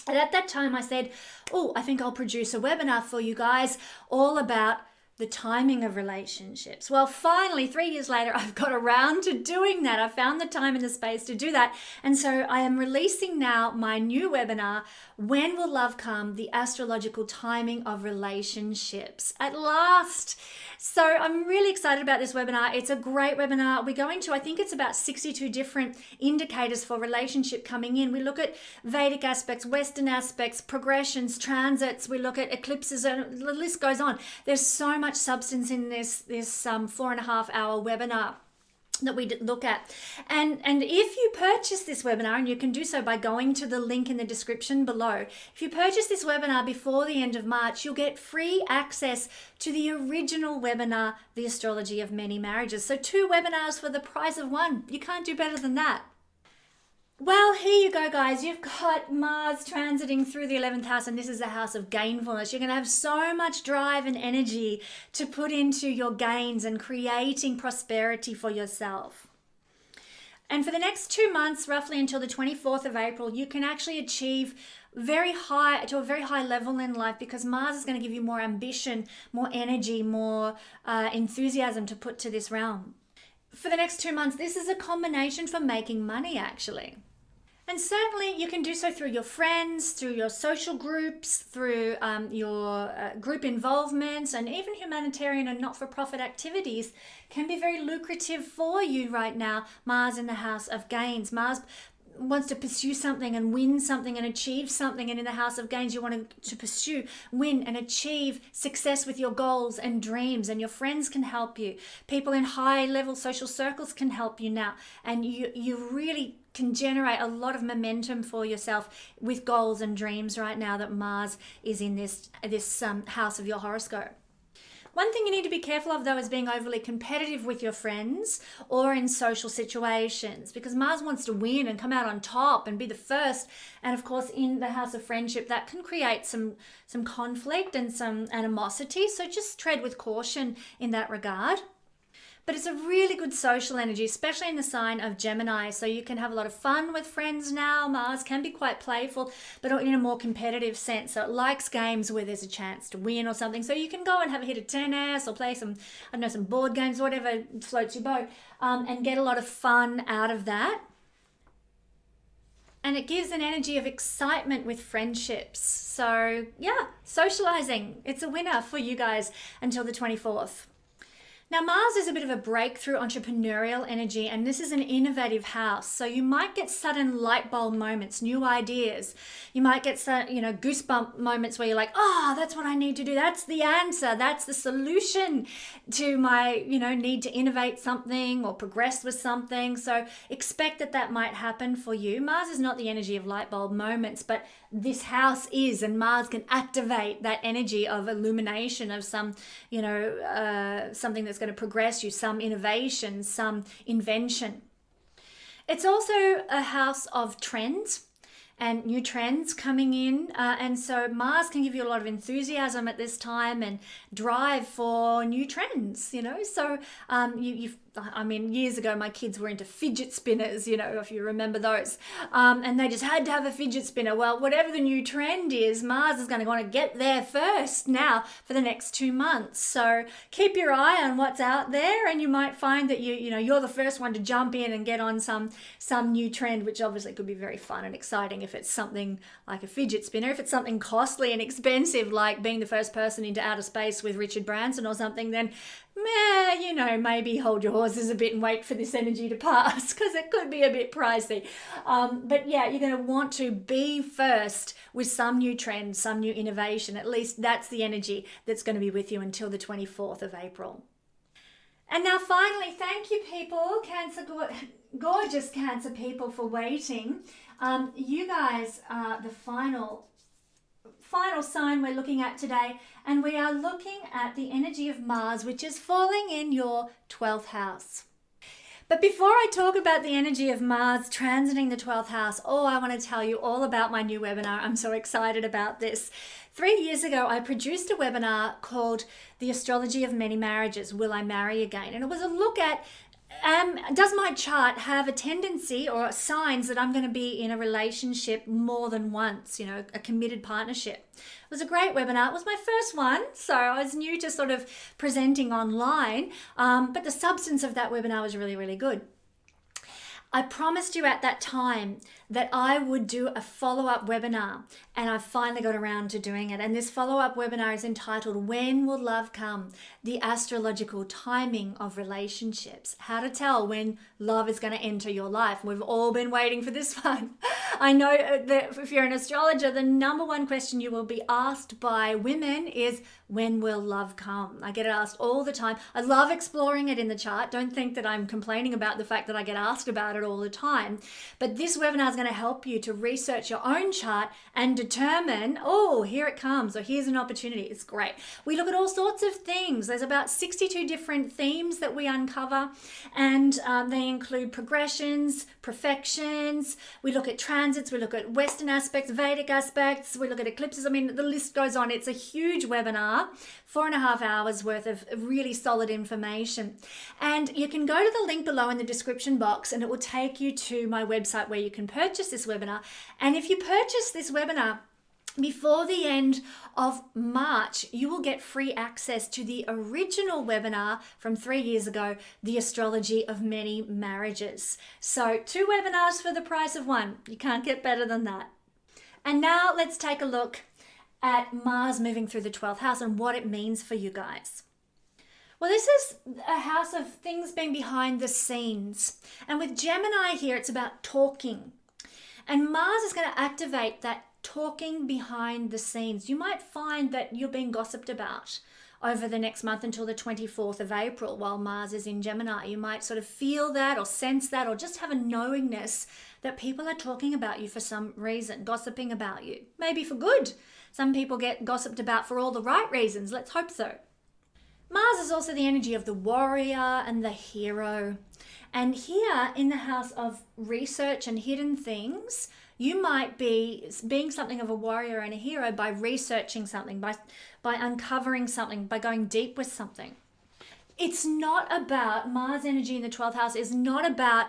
And at that time I said, oh, I think I'll produce a webinar for you guys all about the timing of relationships. Well, finally, 3 years later, I've got around to doing that. I found the time and the space to do that. And so I am releasing now my new webinar, When Will Love Come? The Astrological Timing of Relationships. At last. So I'm really excited about this webinar. It's a great webinar. We're going to, I think it's about 62 different indicators for relationship coming in. We look at Vedic aspects, Western aspects, progressions, transits. We look at eclipses, and the list goes on. There's so much substance in this 4.5 hour webinar that we look at. And if you purchase this webinar, and you can do so by going to the link in the description below, if you purchase this webinar before the end of March, you'll get free access to the original webinar, The Astrology of Many Marriages. So 2 webinars for the price of 1. You can't do better than that. Well, here you go, guys. You've got Mars transiting through the 11th house, and this is the house of gainfulness. You're going to have so much drive and energy to put into your gains and creating prosperity for yourself. And for the next 2 months, roughly until the 24th of April, you can actually achieve a very high level in life, because Mars is going to give you more ambition, more energy, more enthusiasm to put to this realm. For the next 2 months, this is a combination for making money, actually. And certainly you can do so through your friends, through your social groups, through your group involvements, and even humanitarian and not-for-profit activities can be very lucrative for you right now. Mars in the house of gains. Mars wants to pursue something and win something and achieve something, and in the house of gains you want to pursue, win and achieve success with your goals and dreams, and your friends can help you. People in high level social circles can help you now, and you really can generate a lot of momentum for yourself with goals and dreams right now that Mars is in this house of your horoscope. One thing you need to be careful of, though, is being overly competitive with your friends or in social situations, because Mars wants to win and come out on top and be the first. And of course, in the house of friendship, that can create some conflict and some animosity. So just tread with caution in that regard. But it's a really good social energy, especially in the sign of Gemini. So you can have a lot of fun with friends now. Mars can be quite playful, but in a more competitive sense. So it likes games where there's a chance to win or something. So you can go and have a hit of tennis or play some board games, whatever floats your boat, and get a lot of fun out of that. And it gives an energy of excitement with friendships. So yeah, socializing. It's a winner for you guys until the 24th. Now, Mars is a bit of a breakthrough entrepreneurial energy, and this is an innovative house. So you might get sudden light bulb moments, new ideas. You might get goosebump moments where you're like, oh, that's what I need to do. That's the answer. That's the solution to my, need to innovate something or progress with something. So expect that might happen for you. Mars is not the energy of light bulb moments, but this house is, and Mars can activate that energy of illumination of some, something that's going to progress you, some innovation, some invention. It's also a house of trends and new trends coming in. And so Mars can give you a lot of enthusiasm at this time and drive for new trends, So years ago, my kids were into fidget spinners, if you remember those. And they just had to have a fidget spinner. Well, whatever the new trend is, Mars is going to want to get there first now for the next 2 months. So keep your eye on what's out there, and you might find that you're the first one to jump in and get on some new trend, which obviously could be very fun and exciting if it's something like a fidget spinner. If it's something costly and expensive, like being the first person into outer space with Richard Branson or something, then maybe hold your horses a bit and wait for this energy to pass, because it could be a bit pricey. But yeah, you're going to want to be first with some new trend, some new innovation. At least that's the energy that's going to be with you until the 24th of April. And now finally, thank you people, gorgeous Cancer people, for waiting. You guys are the final sign we're looking at today, and we are looking at the energy of Mars, which is falling in your 12th house. But before I talk about the energy of Mars transiting the 12th house, I want to tell you all about my new webinar. I'm so excited about this. 3 years ago, I produced a webinar called The Astrology of Many Marriages, Will I Marry Again? And it was a look at does my chart have a tendency or signs that I'm going to be in a relationship more than once, a committed partnership. It was a great webinar. It was my first one, so I was new to sort of presenting online, but the substance of that webinar was really, really good. I promised you at that time that I would do a follow-up webinar, and I've finally got around to doing it. And this follow-up webinar is entitled, When Will Love Come? The Astrological Timing of Relationships. How to tell when love is going to enter your life. We've all been waiting for this one. I know that if you're an astrologer, the number one question you will be asked by women is, when will love come? I get it asked all the time. I love exploring it in the chart. Don't think that I'm complaining about the fact that I get asked about it all the time. But this webinar is going to help you to research your own chart and determine, here it comes, or here's an opportunity. It's great. We look at all sorts of things. There's about 62 different themes that we uncover, and they include progressions, perfections. We look at transits. We look at Western aspects, Vedic aspects. We look at eclipses. I mean, the list goes on. It's a huge webinar, 4.5 hours worth of really solid information. And you can go to the link below in the description box, and it will take you to my website where you can purchase this webinar. And if you purchase this webinar before the end of March, you will get free access to the original webinar from 3 years ago, The Astrology of Many Marriages. So 2 webinars for the price of 1. You can't get better than that. And now let's take a look at Mars moving through the 12th house and what it means for you guys. Well, this is a house of things being behind the scenes. And with Gemini here, it's about talking. And Mars is going to activate that talking behind the scenes. You might find that you're being gossiped about over the next month until the 24th of April while Mars is in Gemini. You might sort of feel that or sense that, or just have a knowingness that people are talking about you for some reason, gossiping about you. Maybe for good. Some people get gossiped about for all the right reasons. Let's hope so. Mars is also the energy of the warrior and the hero. And here in the house of research and hidden things, you might be being something of a warrior and a hero by researching something, by uncovering something, by going deep with something. It's not about, Mars energy in the 12th house is not about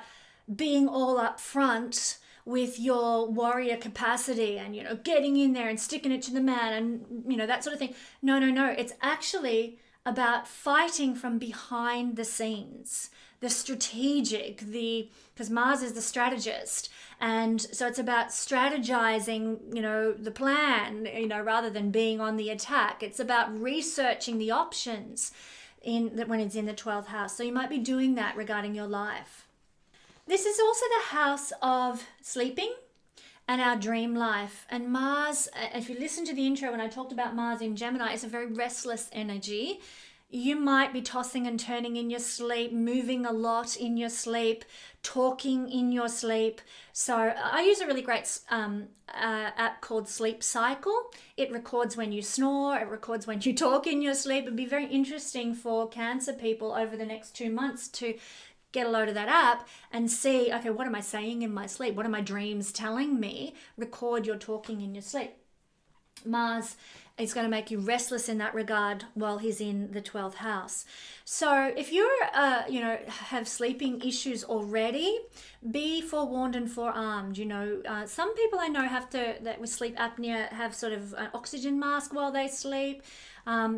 being all up front with your warrior capacity and, getting in there and sticking it to the man and, that sort of thing. No. It's actually about fighting from behind the scenes, the strategic, because Mars is the strategist. And so it's about strategizing, the plan, rather than being on the attack. It's about researching the options when it's in the 12th house. So you might be doing that regarding your life. This is also the house of sleeping and our dream life. And Mars, if you listen to the intro when I talked about Mars in Gemini, it's a very restless energy. You might be tossing and turning in your sleep, moving a lot in your sleep, talking in your sleep. So I use a really great app called Sleep Cycle. It records when you snore, it records when you talk in your sleep. It'd be very interesting for Cancer people over the next 2 months to get a load of that app and see, okay, what am I saying in my sleep? What are my dreams telling me? Record your talking in your sleep. Mars is going to make you restless in that regard while he's in the 12th house. So if you're, have sleeping issues already, be forewarned and forearmed. Some people I know that with sleep apnea have sort of an oxygen mask while they sleep.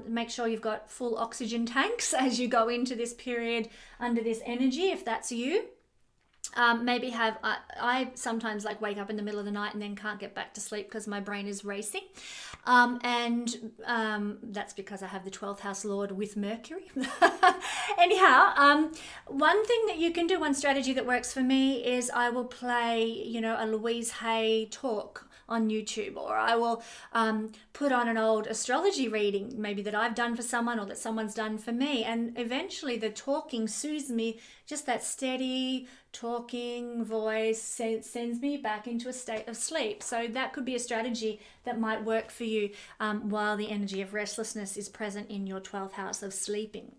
Make sure you've got full oxygen tanks as you go into this period under this energy, if that's you. Maybe I sometimes wake up in the middle of the night and then can't get back to sleep because my brain is racing. That's because I have the 12th house lord with Mercury. Anyhow, one thing that you can do, one strategy that works for me is I will play, a Louise Hay talk on YouTube, or I will put on an old astrology reading, maybe that I've done for someone or that someone's done for me. And eventually the talking soothes me, just that steady talking voice sends me back into a state of sleep. So that could be a strategy that might work for you while the energy of restlessness is present in your 12th house of sleeping.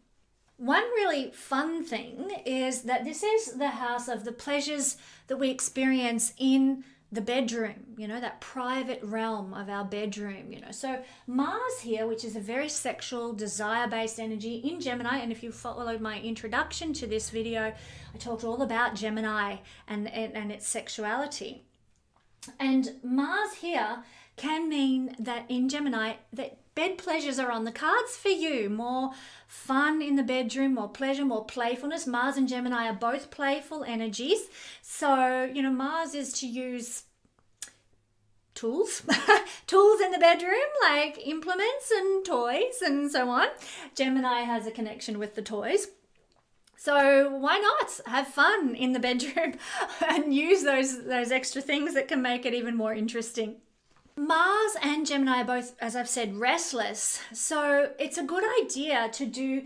One really fun thing is that this is the house of the pleasures that we experience in the bedroom, that private realm of our bedroom, So Mars here, which is a very sexual, desire-based energy in Gemini, and if you followed my introduction to this video, I talked all about Gemini and its sexuality. And Mars here can mean that in Gemini, that bed pleasures are on the cards for you. More fun in the bedroom, more pleasure, more playfulness. Mars and Gemini are both playful energies. So, Mars is to use tools, tools in the bedroom, like implements and toys and so on. Gemini has a connection with the toys. So why not have fun in the bedroom and use those extra things that can make it even more interesting. Mars and Gemini are both, as I've said, restless. So it's a good idea to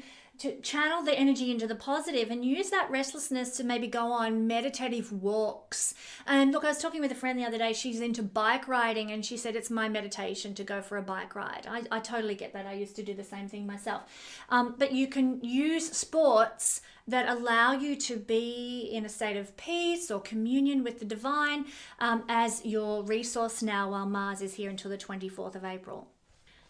channel the energy into the positive and use that restlessness to maybe go on meditative walks. And look, I was talking with a friend the other day, she's into bike riding, and she said it's my meditation to go for a bike ride. I totally get that. I used to do the same thing myself. But you can use sports that allow you to be in a state of peace or communion with the divine as your resource now while Mars is here until the 24th of April.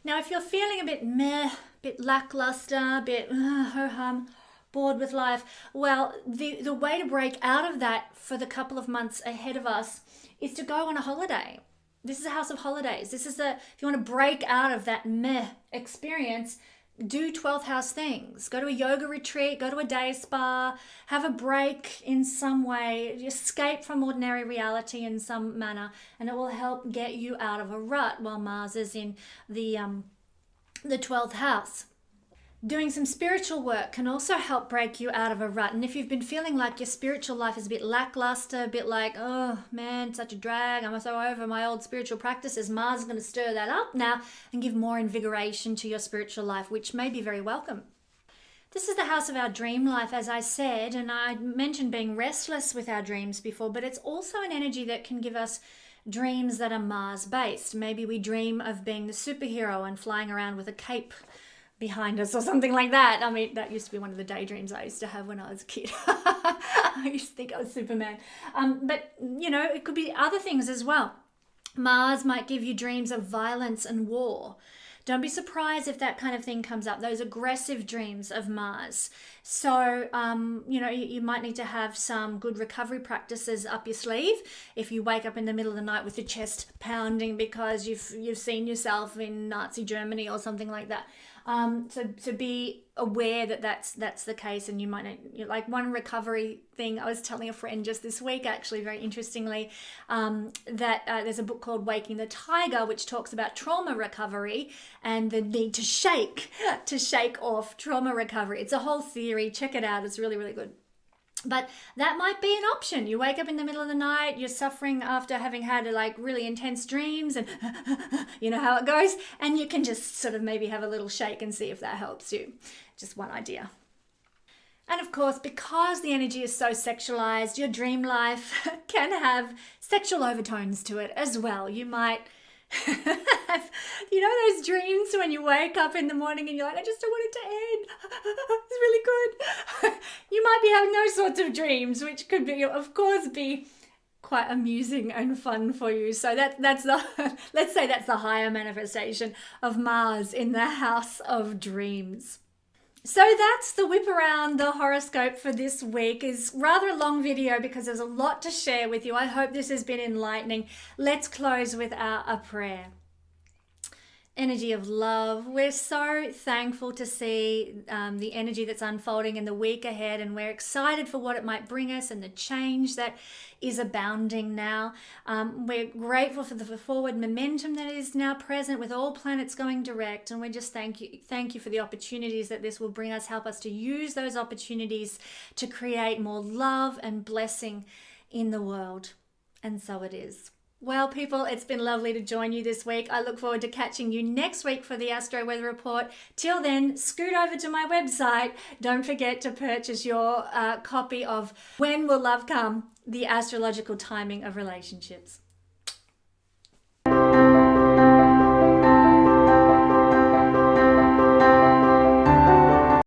Now, if you're feeling a bit meh, bit lackluster, a bit ho-hum, bored with life, well, the way to break out of that for the couple of months ahead of us is to go on a holiday. This is a house of holidays. If you want to break out of that meh experience, do 12th house things. Go to a yoga retreat, go to a day spa, have a break in some way, escape from ordinary reality in some manner, and it will help get you out of a rut while Mars is in the 12th house. Doing some spiritual work can also help break you out of a rut. And if you've been feeling like your spiritual life is a bit lackluster, a bit like, oh man, such a drag, I'm so over my old spiritual practices, Mars is going to stir that up now and give more invigoration to your spiritual life, which may be very welcome. This is the house of our dream life, as I said, and I mentioned being restless with our dreams before, but it's also an energy that can give us dreams that are Mars-based. Maybe we dream of being the superhero and flying around with a cape behind us or something like that. I mean, that used to be one of the daydreams I used to have when I was a kid. I used to think I was Superman. But, it could be other things as well. Mars might give you dreams of violence and war. Don't be surprised if that kind of thing comes up, those aggressive dreams of Mars. So, you might need to have some good recovery practices up your sleeve if you wake up in the middle of the night with your chest pounding because you've seen yourself in Nazi Germany or something like that. So be aware that that's the case, and you might like one recovery thing. I was telling a friend just this week, actually, very interestingly, that there's a book called Waking the Tiger, which talks about trauma recovery and the need to shake off trauma recovery. It's a whole theory. Check it out. It's really, really good. But that might be an option. You wake up in the middle of the night, you're suffering after having had really intense dreams, and you know how it goes, and you can just sort of maybe have a little shake and see if that helps you. Just one idea. And of course, because the energy is so sexualized, your dream life can have sexual overtones to it as well. You might have, those dreams when you wake up in the morning and you're like, I just don't want it to end. It's really good. You might be having those sorts of dreams, which could be, of course, be quite amusing and fun for you. So that's let's say that's the higher manifestation of Mars in the house of dreams. So that's the whip around the horoscope for this week. Is rather a long video because there's a lot to share with you. I hope this has been enlightening. Let's close with a prayer. Energy of love. We're so thankful to see the energy that's unfolding in the week ahead, and we're excited for what it might bring us and the change that is abounding now. We're grateful for the forward momentum that is now present with all planets going direct, and we just thank you for the opportunities that this will bring us. Help us to use those opportunities to create more love and blessing in the world. And so it is. Well, people, it's been lovely to join you this week. I look forward to catching you next week for the Astro Weather Report. Till then, scoot over to my website. Don't forget to purchase your copy of When Will Love Come? The Astrological Timing of Relationships.